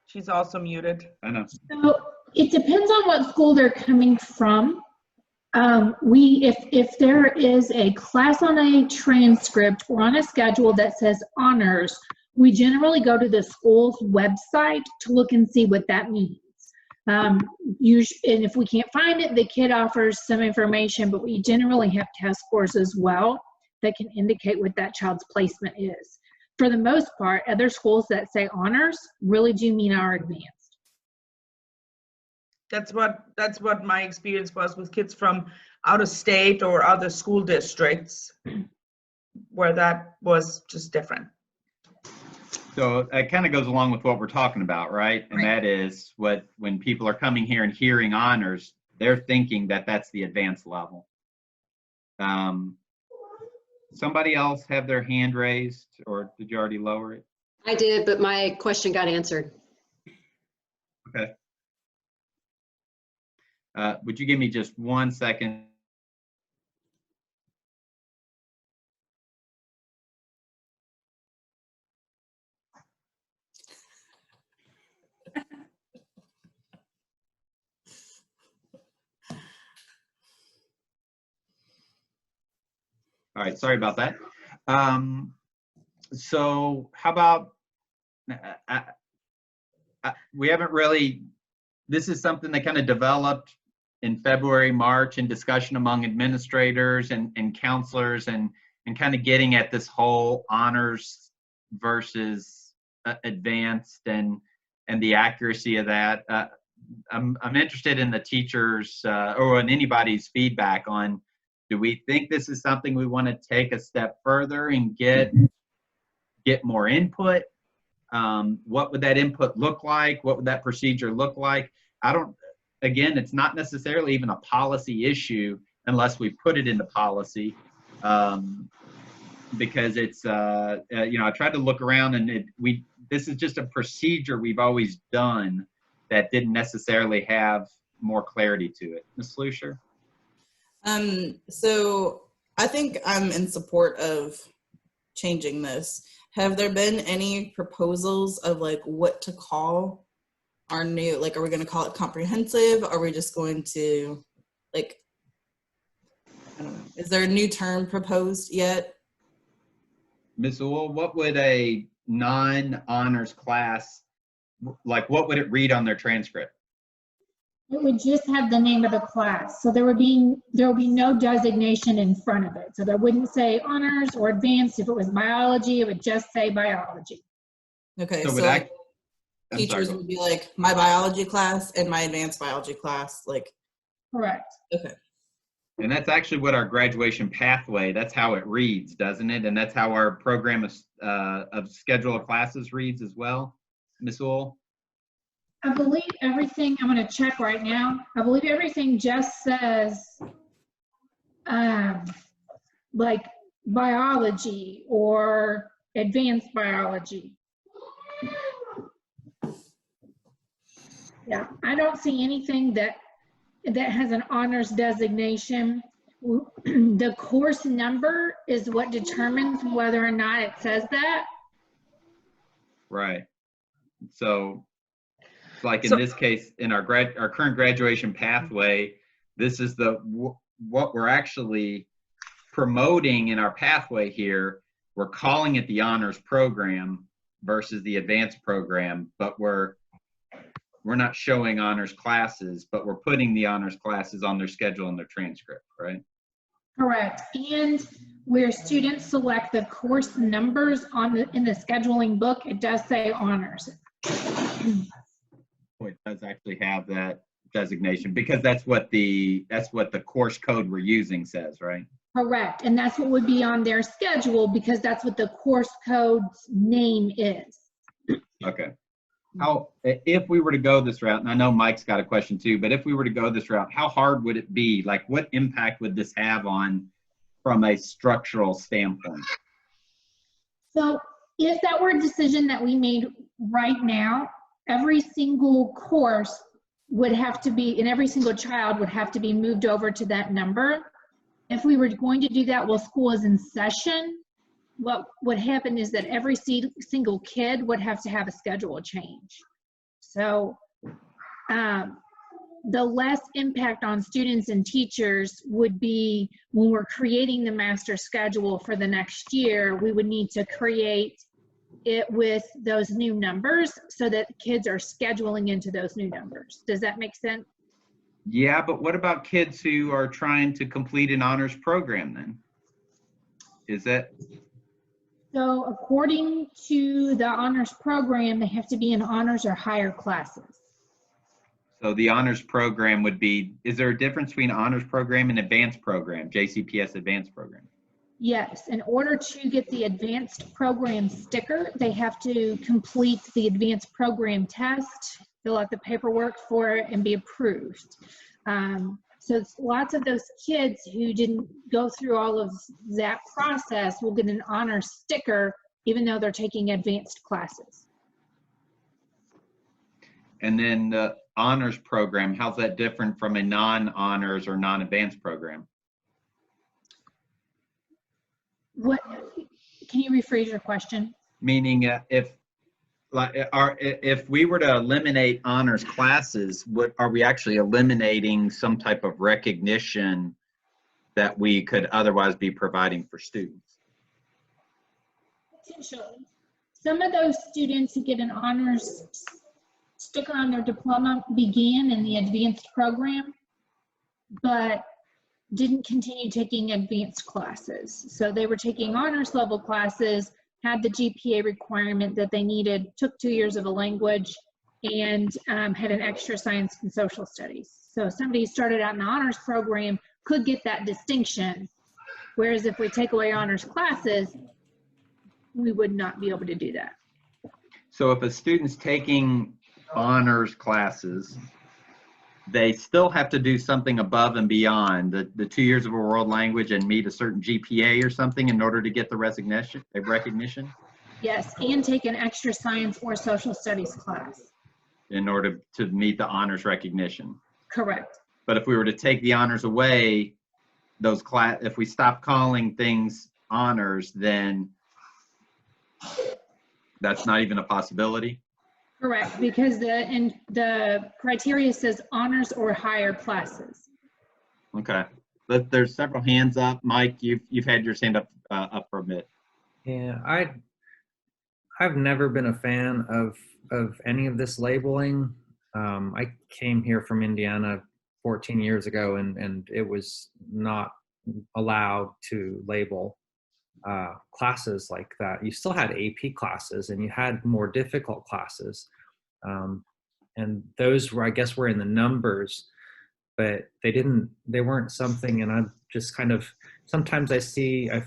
[SPEAKER 6] She's also muted.
[SPEAKER 1] I know.
[SPEAKER 11] So it depends on what school they're coming from. If there is a class on a transcript or on a schedule that says honors, we generally go to the school's website to look and see what that means. And if we can't find it, the kid offers some information, but we generally have test scores as well that can indicate what that child's placement is. For the most part, other schools that say honors really do mean our advanced.
[SPEAKER 6] That's what my experience was with kids from out of state or other school districts where that was just different.
[SPEAKER 1] So it kind of goes along with what we're talking about, right? And that is when people are coming here and hearing honors, they're thinking that that's the advanced level. Somebody else have their hand raised, or did you already lower it?
[SPEAKER 7] I did, but my question got answered.
[SPEAKER 1] Okay. Would you give me just 1 second? All right, sorry about that. So how about, we haven't really, this is something that kind of developed in February, March, in discussion among administrators and counselors, and kind of getting at this whole honors versus advanced and the accuracy of that. I'm interested in the teachers or in anybody's feedback on, do we think this is something we want to take a step further and get more input? What would that input look like? What would that procedure look like? Again, it's not necessarily even a policy issue unless we put it into policy, because it's, I tried to look around and this is just a procedure we've always done that didn't necessarily have more clarity to it. Ms. Lucier?
[SPEAKER 4] So I think I'm in support of changing this. Have there been any proposals of like what to call our new, like, are we going to call it comprehensive? Are we just going to, like, I don't know. Is there a new term proposed yet?
[SPEAKER 1] Ms. Uhl, what would a non-honors class, like what would it read on their transcript?
[SPEAKER 11] It would just have the name of the class. So there would be no designation in front of it. So there wouldn't say honors or advanced. If it was biology, it would just say biology.
[SPEAKER 4] Okay,
[SPEAKER 1] So
[SPEAKER 4] so like teachers would be like my biology class and my advanced biology class, like.
[SPEAKER 11] Correct.
[SPEAKER 4] Okay.
[SPEAKER 1] And that's actually what our graduation pathway, that's how it reads, doesn't it? And that's how our program of schedule of classes reads as well, Ms. Ohl?
[SPEAKER 11] I believe everything, I'm going to check right now. I believe everything just says like biology or advanced biology. Yeah, I don't see anything that has an honors designation. The course number is what determines whether or not it says that.
[SPEAKER 1] Right. So, like in this case, in our current graduation pathway, this is what we're actually promoting in our pathway here. We're calling it the honors program versus the advanced program, but we're not showing honors classes, but we're putting the honors classes on their schedule and their transcript, right?
[SPEAKER 11] Correct. And where students select the course numbers in the scheduling book, it does say honors.
[SPEAKER 1] It does actually have that designation because that's what the course code we're using says, right?
[SPEAKER 11] Correct. And that's what would be on their schedule because that's what the course code's name is.
[SPEAKER 1] Okay. If we were to go this route, and I know Mike's got a question too, but if we were to go this route, how hard would it be? Like, what impact would this have from a structural standpoint?
[SPEAKER 11] So if that were a decision that we made right now, every single course would have to be, and every single child would have to be moved over to that number. If we were going to do that while school is in session, what would happen is that every single kid would have to have a schedule change. So the less impact on students and teachers would be when we're creating the master schedule for the next year, we would need to create it with those new numbers so that kids are scheduling into those new numbers. Does that make sense?
[SPEAKER 1] Yeah, but what about kids who are trying to complete an honors program then? Is that?
[SPEAKER 11] So according to the honors program, they have to be in honors or higher classes.
[SPEAKER 1] So the honors program would be, is there a difference between honors program and advanced program, JCPS advanced program?
[SPEAKER 11] Yes, in order to get the advanced program sticker, they have to complete the advanced program test, fill out the paperwork for it, and be approved. So it's lots of those kids who didn't go through all of that process will get an honor sticker, even though they're taking advanced classes.
[SPEAKER 1] And then the honors program, how's that different from a non-honors or non-advanced program?
[SPEAKER 11] What, can you rephrase your question?
[SPEAKER 1] Meaning if we were to eliminate honors classes, are we actually eliminating some type of recognition that we could otherwise be providing for students?
[SPEAKER 11] Potentially. Some of those students who get an honors sticker on their diploma began in the advanced program, but didn't continue taking advanced classes. So they were taking honors level classes, had the GPA requirement that they needed, took 2 years of a language, and had an extra science and social studies. So somebody who started out in the honors program could get that distinction, whereas if we take away honors classes, we would not be able to do that.
[SPEAKER 1] So if a student's taking honors classes, they still have to do something above and beyond the 2 years of a world language and meet a certain GPA or something in order to get the recognition?
[SPEAKER 11] Yes, and take an extra science or social studies class.
[SPEAKER 1] In order to meet the honors recognition.
[SPEAKER 11] Correct.
[SPEAKER 1] But if we were to take the honors away, if we stop calling things honors, then that's not even a possibility?
[SPEAKER 11] Correct, because the criteria says honors or higher classes.
[SPEAKER 1] Okay. There's several hands up. Mike, you've had your hand up for a bit.
[SPEAKER 2] Yeah, I've never been a fan of any of this labeling. I came here from Indiana 14 years ago, and it was not allowed to label classes like that. You still had AP classes, and you had more difficult classes, and those were, I guess, were in the numbers. but they weren't something, and I'm just kind of, sometimes I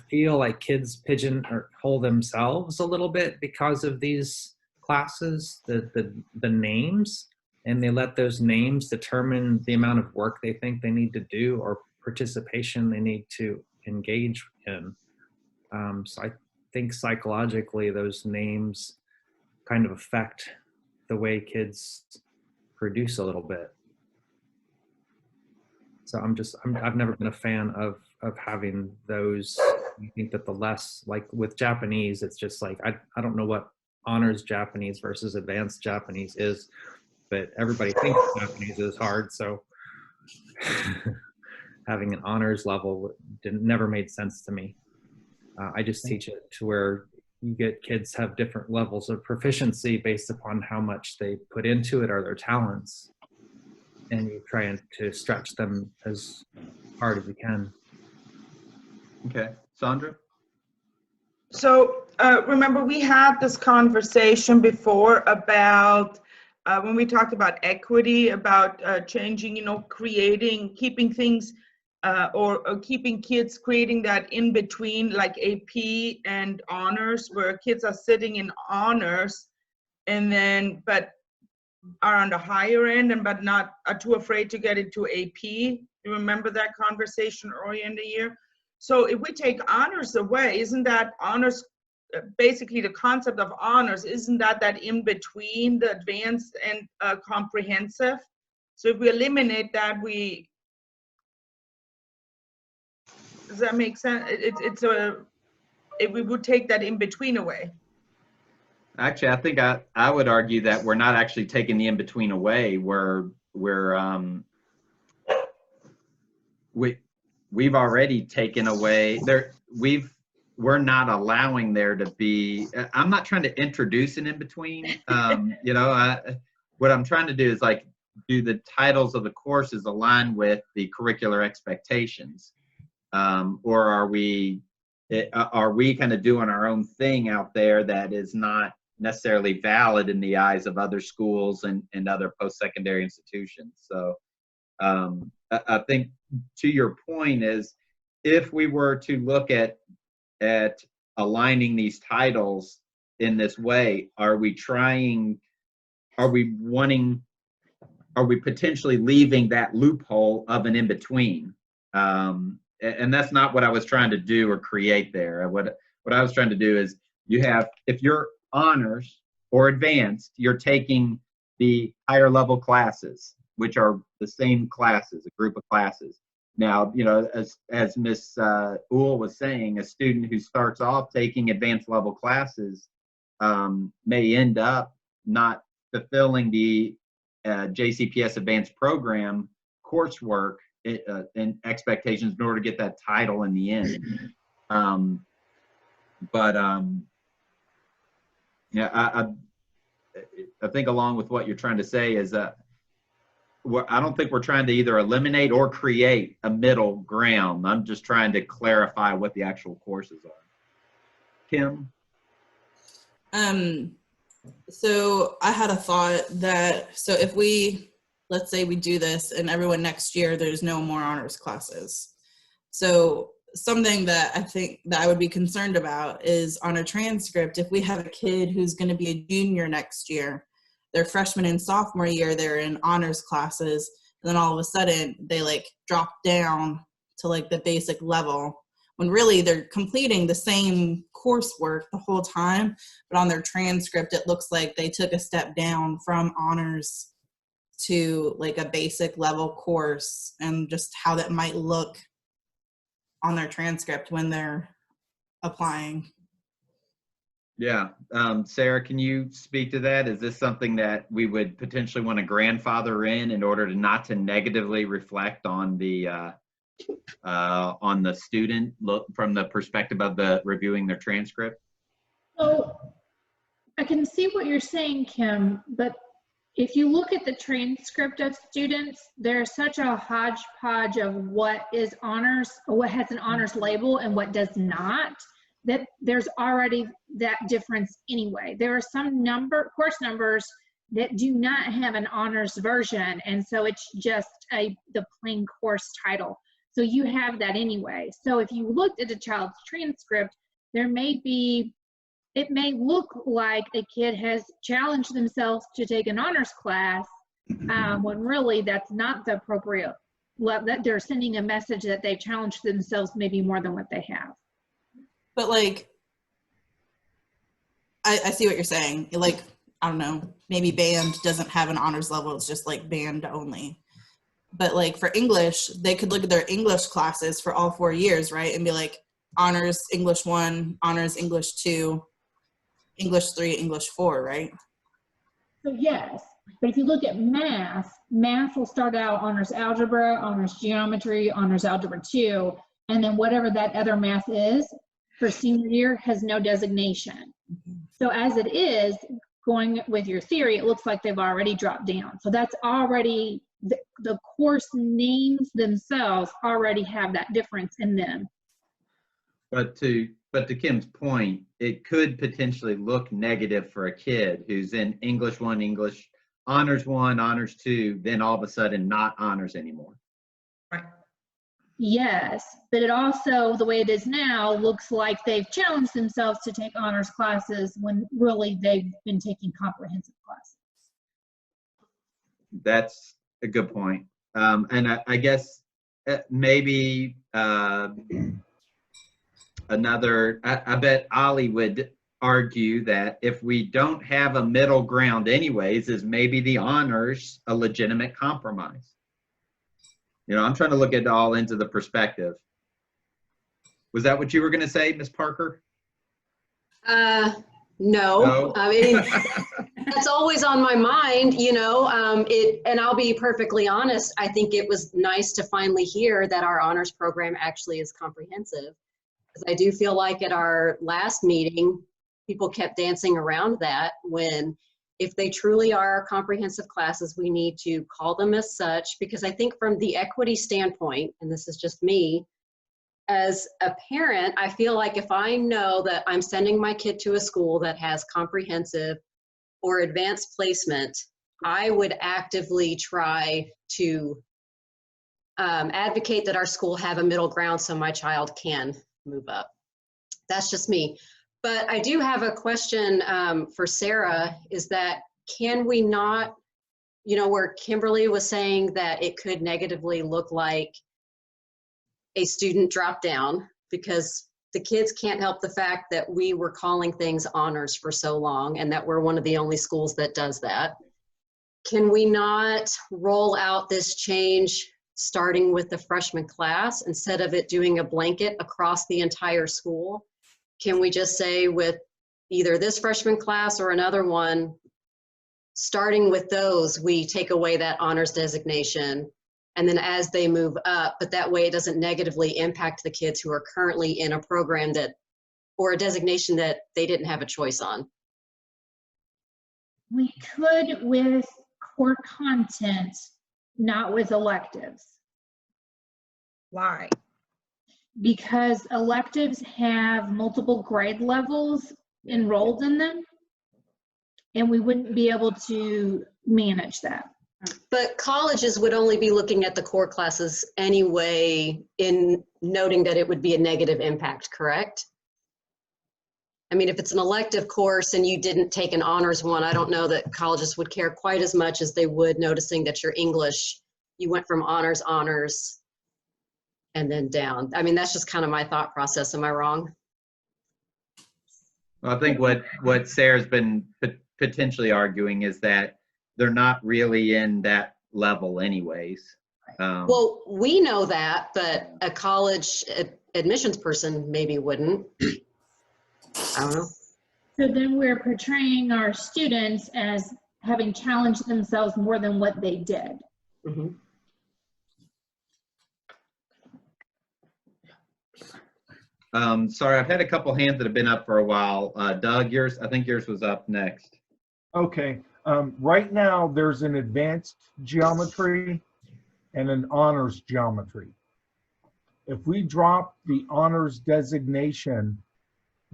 [SPEAKER 2] feel like kids pigeonhole themselves a little bit because of these classes, the names, and they let those names determine the amount of work they think they need to do or participation they need to engage in. So I think psychologically those names kind of affect the way kids produce a little bit. So I've never been a fan of having those. I think that the less, like with Japanese, it's just like, I don't know what honors Japanese versus advanced Japanese is, but everybody thinks Japanese is hard. So having an honors level never made sense to me. I just teach it to where you get kids have different levels of proficiency based upon how much they put into it or their talents. And you try to stretch them as hard as you can.
[SPEAKER 1] Okay, Sandra?
[SPEAKER 6] So remember, we had this conversation before about when we talked about equity, about changing, keeping things or keeping kids, creating that in between, like AP and honors, where kids are sitting in honors and then but are on the higher end but not are too afraid to get into AP. You remember that conversation earlier in the year? So if we take honors away, isn't that honors, basically the concept of honors, isn't that in between the advanced and comprehensive? So if we eliminate that, does that make sense? If we would take that in between away.
[SPEAKER 1] Actually, I think I would argue that we're not actually taking the in-between away. We've already taken away there. We're not allowing there to be. I'm not trying to introduce an in-between. What I'm trying to do is like, do the titles of the courses align with the curricular expectations, or are we kind of doing our own thing out there that is not necessarily valid in the eyes of other schools and other post-secondary institutions? So I think to your point is, if we were to look at aligning these titles in this way, are we potentially leaving that loophole of an in-between? And that's not what I was trying to do or create there. What I was trying to do is, if you're honors or advanced, you're taking the higher level classes, which are the same classes, a group of classes. Now, as Ms. Uhl was saying, a student who starts off taking advanced level classes may end up not fulfilling the JCPS advanced program coursework and expectations in order to get that title in the end. I think along with what you're trying to say is that I don't think we're trying to either eliminate or create a middle ground. I'm just trying to clarify what the actual courses are. Kim?
[SPEAKER 4] So I had a thought that, so if let's say we do this and everyone next year, there's no more honors classes. So something that I think that I would be concerned about is on a transcript, if we have a kid who's going to be a junior next year, their freshman and sophomore year, they're in honors classes, and then all of a sudden they like drop down to like the basic level, when really they're completing the same coursework the whole time, but on their transcript it looks like they took a step down from honors to like a basic level course, and just how that might look on their transcript when they're applying.
[SPEAKER 1] Yeah. Sarah, can you speak to that? Is this something that we would potentially want to grandfather in order to not to negatively reflect on the student from the perspective of the reviewing their transcript?
[SPEAKER 11] So I can see what you're saying, Kim, but if you look at the transcript of students, there's such a hodgepodge of what is honors, or what has an honors label and what does not, that there's already that difference anyway. There are some course numbers that do not have an honors version, and so it's just the plain course title. So you have that anyway. So if you looked at a child's transcript, it may look like a kid has challenged themselves to take an honors class, when really that's not the appropriate level, that they're sending a message that they've challenged themselves maybe more than what they have.
[SPEAKER 4] But like, I see what you're saying. Like, I don't know, maybe band doesn't have an honors level. It's just like band only. But like for English, they could look at their English classes for all 4 years, right? And be like, honors English 1, honors English 2, English 3, English 4, right?
[SPEAKER 11] So yes, but if you look at math will start out honors algebra, honors geometry, honors algebra 2, and then whatever that other math is for senior year has no designation. So as it is, going with your theory, it looks like they've already dropped down. So that's already, the course names themselves already have that difference in them.
[SPEAKER 1] But to Kim's point, it could potentially look negative for a kid who's in English 1, English honors 1, honors 2, then all of a sudden not honors anymore.
[SPEAKER 6] Right.
[SPEAKER 11] Yes, but it also, the way it is now, looks like they've challenged themselves to take honors classes when really they've been taking comprehensive classes.
[SPEAKER 1] That's a good point. And I guess maybe another, I bet Ollie would argue that if we don't have a middle ground anyways, is maybe the honors a legitimate compromise? You know, I'm trying to look at all into the perspective. Was that what you were going to say, Ms. Parker?
[SPEAKER 7] No. I mean, that's always on my mind, you know, and I'll be perfectly honest, I think it was nice to finally hear that our honors program actually is comprehensive. Because I do feel like at our last meeting, people kept dancing around that, when if they truly are comprehensive classes, we need to call them as such, because I think from the equity standpoint, and this is just me, as a parent, I feel like if I know that I'm sending my kid to a school that has comprehensive or advanced placement, I would actively try to advocate that our school have a middle ground so my child can move up. That's just me. But I do have a question for Sarah, is that can we not, you know, where Kimberly was saying that it could negatively look like a student drop down because the kids can't help the fact that we were calling things honors for so long and that we're one of the only schools that does that. Can we not roll out this change starting with the freshman class instead of it doing a blanket across the entire school? Can we just say with either this freshman class or another one, starting with those, we take away that honors designation, and then as they move up, but that way it doesn't negatively impact the kids who are currently in a program that, or a designation that they didn't have a choice on?
[SPEAKER 11] We could with core content, not with electives.
[SPEAKER 6] Why?
[SPEAKER 11] Because electives have multiple grade levels enrolled in them, and we wouldn't be able to manage that.
[SPEAKER 7] But colleges would only be looking at the core classes anyway, in noting that it would be a negative impact, correct? I mean, if it's an elective course and you didn't take an honors one, I don't know that colleges would care quite as much as they would noticing that your English, you went from honors, and then down. I mean, that's just kind of my thought process. Am I wrong?
[SPEAKER 1] Well, I think what Sarah's been potentially arguing is that they're not really in that level anyways.
[SPEAKER 7] Well, we know that, but a college admissions person maybe wouldn't. I don't know.
[SPEAKER 11] So then we're portraying our students as having challenged themselves more than what they did.
[SPEAKER 7] Mm-hmm.
[SPEAKER 1] Sorry, I've had a couple hands that have been up for a while. Doug, I think yours was up next.
[SPEAKER 9] Okay. Right now, there's an advanced geometry and an honors geometry. If we drop the honors designation,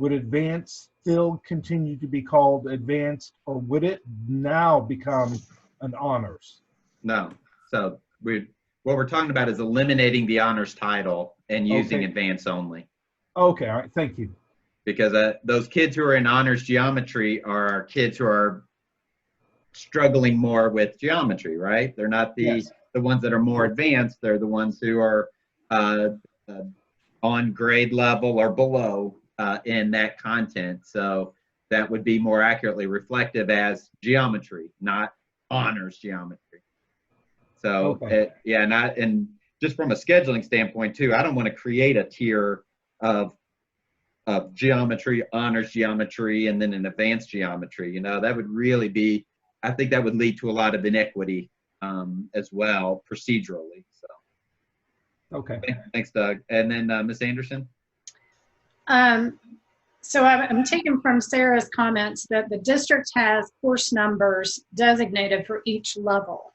[SPEAKER 9] would advanced still continue to be called advanced, or would it now become an honors?
[SPEAKER 1] No. So what we're talking about is eliminating the honors title and using
[SPEAKER 9] Okay.
[SPEAKER 1] advanced only.
[SPEAKER 9] Okay, all right, thank you.
[SPEAKER 1] Because those kids who are in honors geometry are kids who are struggling more with geometry, right? They're not the ones that are more advanced. They're the ones who are on grade level or below in that content. So that would be more accurately reflective as geometry, not honors geometry. So
[SPEAKER 9] Okay.
[SPEAKER 1] and just from a scheduling standpoint too, I don't want to create a tier of geometry, honors geometry, and then an advanced geometry. You know, that would really be, I think that would lead to a lot of inequity as well procedurally. So,
[SPEAKER 9] Okay.
[SPEAKER 1] Thanks, Doug. And then Ms. Anderson?
[SPEAKER 10] So I'm taking from Sarah's comments that the district has course numbers designated for each level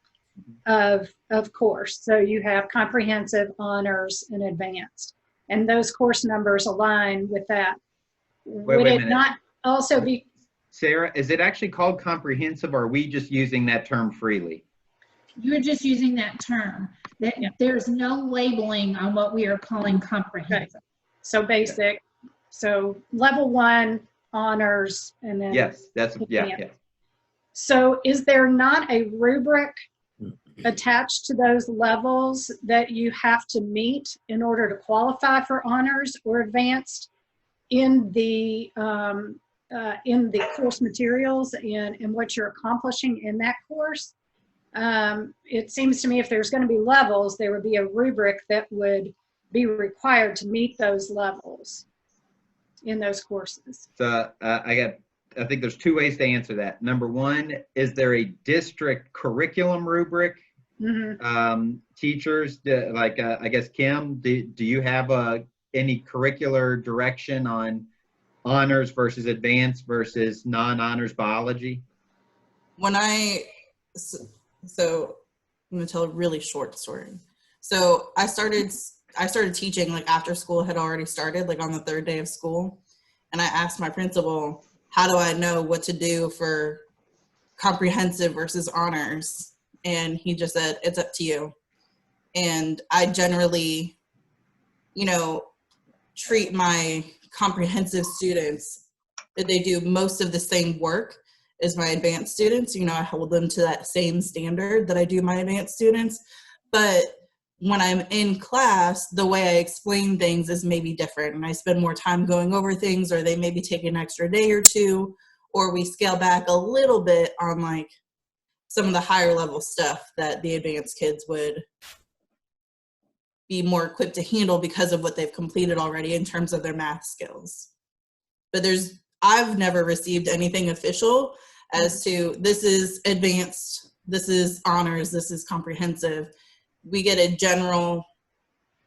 [SPEAKER 10] of course. So you have comprehensive, honors, and advanced. And those course numbers align with that.
[SPEAKER 1] Wait
[SPEAKER 10] Would
[SPEAKER 1] a
[SPEAKER 10] it
[SPEAKER 1] minute.
[SPEAKER 10] not also be?
[SPEAKER 1] Sarah, is it actually called comprehensive, or are we just using that term freely?
[SPEAKER 11] You're just using that term. There's no labeling on what we are calling comprehensive.
[SPEAKER 10] So basic, so level 1, honors, and then.
[SPEAKER 1] Yes, that's, yeah.
[SPEAKER 10] So is there not a rubric attached to those levels that you have to meet in order to qualify for honors or advanced in the course materials and what you're accomplishing in that course? It seems to me if there's going to be levels, there would be a rubric that would be required to meet those levels in those courses.
[SPEAKER 1] So I think there's two ways to answer that. Number one, is there a district curriculum rubric? Teachers, like I guess Kim, do you have any curricular direction on honors versus advanced versus non-honors biology?
[SPEAKER 4] So I'm gonna tell a really short story. So I started teaching like after school had already started, like on the 3rd day of school. And I asked my principal, how do I know what to do for comprehensive versus honors? And he just said, it's up to you. And I generally, treat my comprehensive students that they do most of the same work as my advanced students. I hold them to that same standard that I do my advanced students. But when I'm in class, the way I explain things is maybe different, and I spend more time going over things, or they maybe take an extra day or two, or we scale back a little bit on like some of the higher level stuff that the advanced kids would be more equipped to handle because of what they've completed already in terms of their math skills. But I've never received anything official as to this is advanced, this is honors, this is comprehensive. We get a general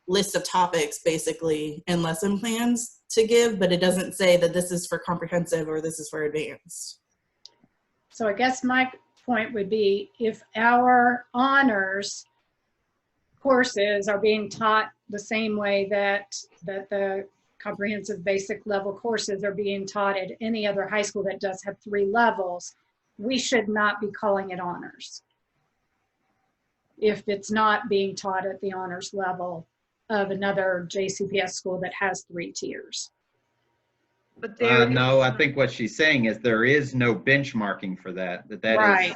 [SPEAKER 4] list of topics basically and lesson plans to give, but it doesn't say that this is for comprehensive or this is for advanced.
[SPEAKER 10] So I guess my point would be if our honors courses are being taught the same way that the comprehensive basic level courses are being taught at any other high school that does have 3 levels, we should not be calling it honors if it's not being taught at the honors level of another JCPS school that has 3 tiers.
[SPEAKER 6] But
[SPEAKER 1] No, I think what she's saying is there is no benchmarking for that.
[SPEAKER 10] Right.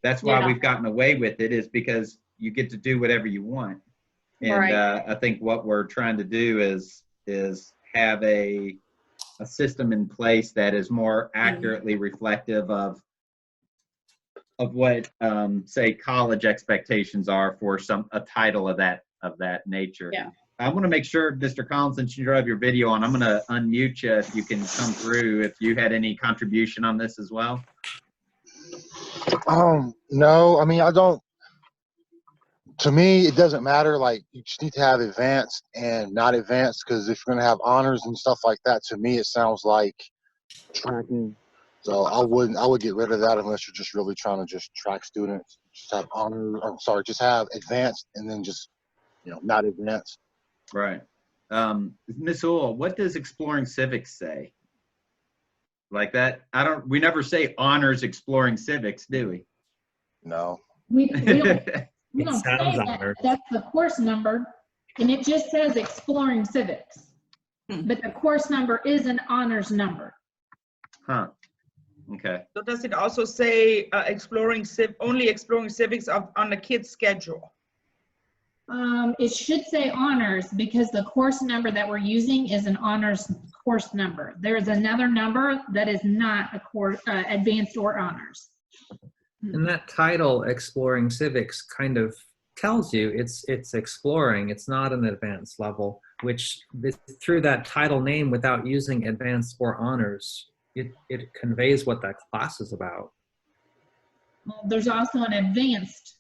[SPEAKER 1] That's why
[SPEAKER 10] Yeah.
[SPEAKER 1] we've gotten away with it, is because you get to do whatever you want. And
[SPEAKER 10] Right.
[SPEAKER 1] I think what we're trying to do is have a system in place that is more accurately reflective of what say college expectations are for a title of that nature.
[SPEAKER 10] Yeah.
[SPEAKER 1] I want to make sure, Mr. Collins, since you have your video on, I'm going to unmute you if you can come through, if you had any contribution on this as well.
[SPEAKER 12] No, I mean, I don't. To me, it doesn't matter. Like, you just need to have advanced and not advanced, because if you're going to have honors and stuff like that, to me, it sounds like tracking. So I would get rid of that unless you're just really trying to just track students. Just have just have advanced and then just, not advanced.
[SPEAKER 1] Right. Ms. Uhl, what does Exploring Civics say? like that. We never say honors exploring civics, do we?
[SPEAKER 12] No.
[SPEAKER 11] We don't
[SPEAKER 2] It
[SPEAKER 11] say
[SPEAKER 2] sounds
[SPEAKER 11] that.
[SPEAKER 2] honored.
[SPEAKER 11] That's the course number, and it just says exploring civics. But the course number is an honors number.
[SPEAKER 1] Huh. Okay.
[SPEAKER 6] So does it also say only exploring civics on the kids' schedule?
[SPEAKER 11] It should say honors because the course number that we're using is an honors course number. There's another number that is not a course, advanced or honors.
[SPEAKER 2] And that title, Exploring Civics, kind of tells you it's exploring. It's not an advanced level, which through that title name, without using advanced or honors, it conveys what that class is about.
[SPEAKER 11] There's also an advanced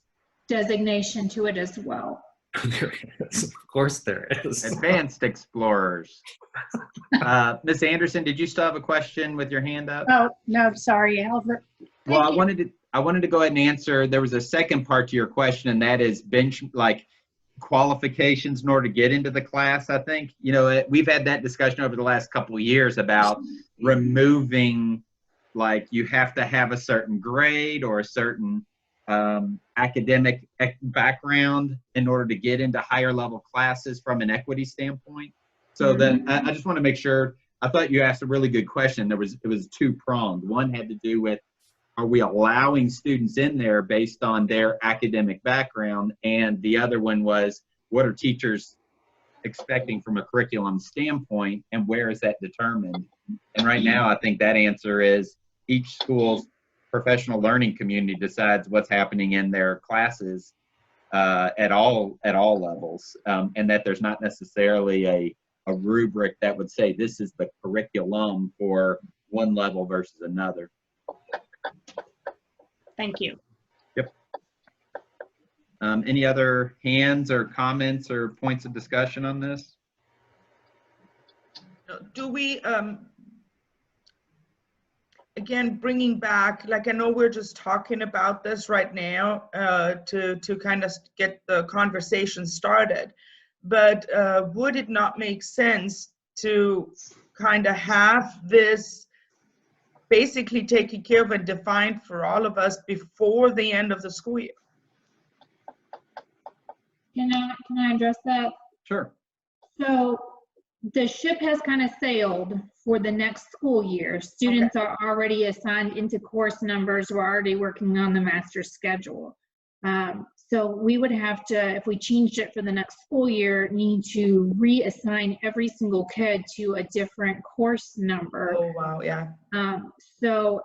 [SPEAKER 11] designation to it as well.
[SPEAKER 2] There is. Of course there is.
[SPEAKER 1] Advanced explorers. Ms. Anderson, did you still have a question with your hand up?
[SPEAKER 10] Oh, no, sorry, Albert.
[SPEAKER 1] Well, I wanted to go ahead and answer. There was a second part to your question, and that is qualifications in order to get into the class. I think, you know, we've had that discussion over the last couple of years about removing, like, you have to have a certain grade or a certain academic background in order to get into higher level classes from an equity standpoint. So then I just want to make sure. I thought you asked a really good question. It was two-pronged. One had to do with, are we allowing students in there based on their academic background? And the other one was, what are teachers expecting from a curriculum standpoint, and where is that determined? And right now, I think that answer is each school's professional learning community decides what's happening in their classes at all levels, and that there's not necessarily a rubric that would say this is the curriculum for one level versus another.
[SPEAKER 10] Thank you.
[SPEAKER 1] Yep. Any other hands or comments or points of discussion on this?
[SPEAKER 6] Do we, again, bringing back, like, I know we're just talking about this right now to kind of get the conversation started, but would it not make sense to kind of have this basically taken care of and defined for all of us before the end of the school year?
[SPEAKER 11] Can I address that?
[SPEAKER 1] Sure.
[SPEAKER 11] So the ship has kind of sailed for the next school year. Students are already assigned into course numbers. We're already working on the master schedule. So we would have to, if we changed it for the next school year, need to reassign every single kid to a different course number.
[SPEAKER 6] Oh, wow, yeah.
[SPEAKER 11] So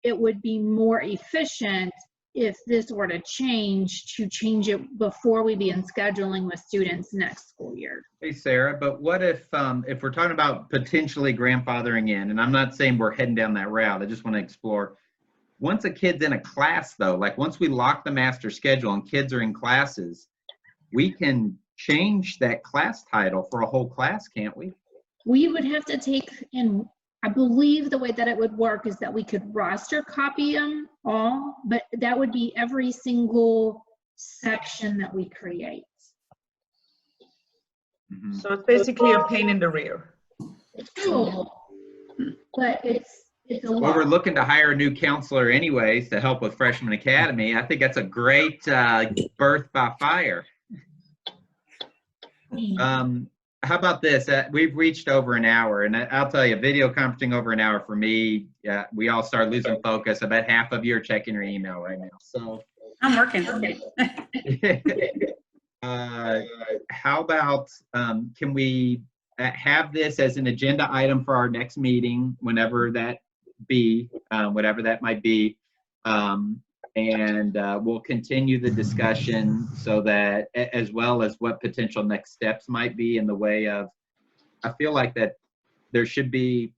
[SPEAKER 11] it would be more efficient if this were to change it before we begin scheduling with students next school year.
[SPEAKER 1] Hey, Sarah, but what if we're talking about potentially grandfathering in, and I'm not saying we're heading down that route, I just want to explore. Once a kid's in a class, though, like once we lock the master schedule and kids are in classes, we can change that class title for a whole class, can't we?
[SPEAKER 11] We would have to take, and I believe the way that it would work is that we could roster copy them all, but that would be every single section that we create.
[SPEAKER 6] So it's basically a pain in the rear.
[SPEAKER 11] Cool. But it's a lot.
[SPEAKER 1] Well, we're looking to hire a new counselor anyways to help with Freshman Academy. I think that's a great birth by fire. How about this? We've reached over an hour, and I'll tell you, video conferencing over an hour for me, we all start losing focus. About half of you are checking your email right now. So
[SPEAKER 8] I'm working.
[SPEAKER 1] how about, can we have this as an agenda item for our next meeting, whenever that be, whatever that might be, and we'll continue the discussion so that, as well as what potential next steps might be in the way of, I feel like that there should be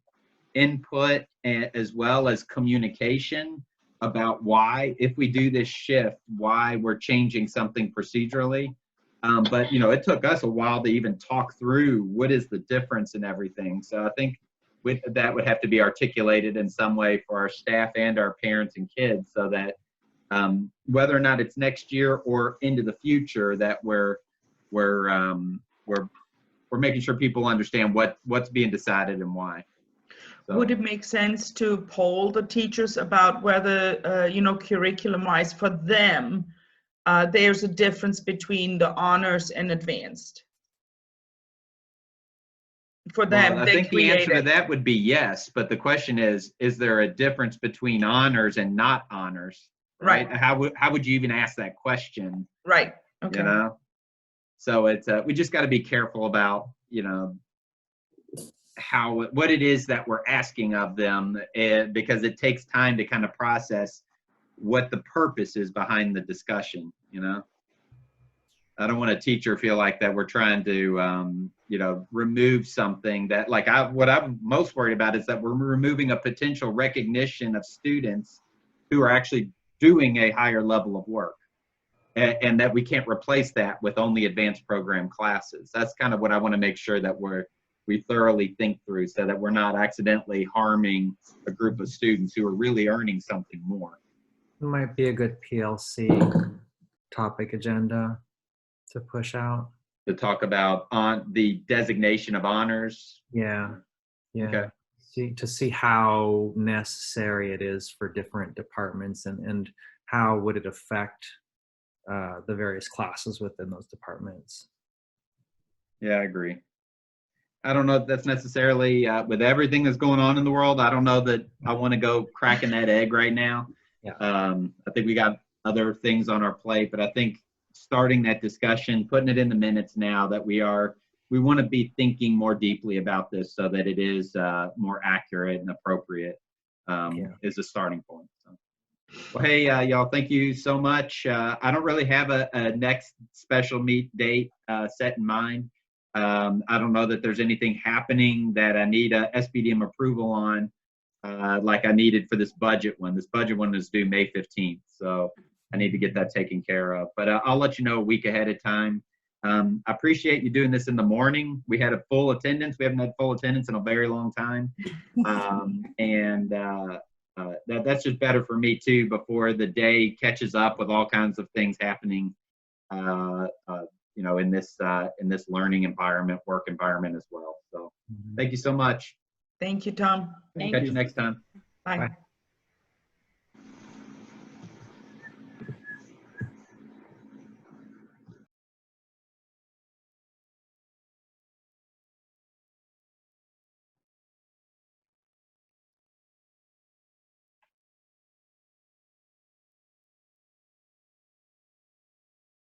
[SPEAKER 1] input as well as communication about why, if we do this shift, why we're changing something procedurally. But, you know, it took us a while to even talk through what is the difference in everything. So I think that would have to be articulated in some way for our staff and our parents and kids, so that whether or not it's next year or into the future, that we're making sure people understand what's being decided and why. So,
[SPEAKER 6] would it make sense to poll the teachers about whether, you know, curriculum-wise for them, there's a difference between the honors and advanced? For them,
[SPEAKER 1] well, I
[SPEAKER 6] they
[SPEAKER 1] think the answer to
[SPEAKER 6] created.
[SPEAKER 1] that would be yes, but the question is there a difference between honors and not honors?
[SPEAKER 6] Right.
[SPEAKER 1] How would you even ask that question?
[SPEAKER 6] Right, okay.
[SPEAKER 1] You know? So it's, we just got to be careful about, you know, what it is that we're asking of them, because it takes time to kind of process what the purpose is behind the discussion, you know? I don't want a teacher feel like that we're trying to, you know, remove something that, like, what I'm most worried about is that we're removing a potential recognition of students who are actually doing a higher level of work, and that we can't replace that with only advanced program classes. That's kind of what I want to make sure that we thoroughly think through, so that we're not accidentally harming a group of students who are really earning something more.
[SPEAKER 2] It might be a good PLC topic agenda to push out.
[SPEAKER 1] To talk about on the designation of honors.
[SPEAKER 2] Yeah.
[SPEAKER 1] Okay.
[SPEAKER 2] To see how necessary it is for different departments, and how would it affect the various classes within those departments.
[SPEAKER 1] Yeah, I agree. I don't know if that's necessarily, with everything that's going on in the world, I don't know that I want to go cracking that egg right now.
[SPEAKER 2] Yeah.
[SPEAKER 1] I think we got other things on our plate, but I think starting that discussion, putting it in the minutes now, that we want to be thinking more deeply about this, so that it is more accurate and appropriate, is a starting point. So. Well, hey, y'all, thank you so much. I don't really have a next special meet date set in mind. I don't know that there's anything happening that I need a SPDM approval on, like I needed for this budget one. This budget one is due May 15th, so I need to get that taken care of. But I'll let you know a week ahead of time. I appreciate you doing this in the morning. We had a full attendance. We haven't had full attendance in a very long time. That's just better for me too, before the day catches up with all kinds of things happening, you know, in this learning environment, work environment as well. So thank you so much.
[SPEAKER 6] Thank you, Tom.
[SPEAKER 1] Catch you next time.
[SPEAKER 6] Bye.
[SPEAKER 2] Bye.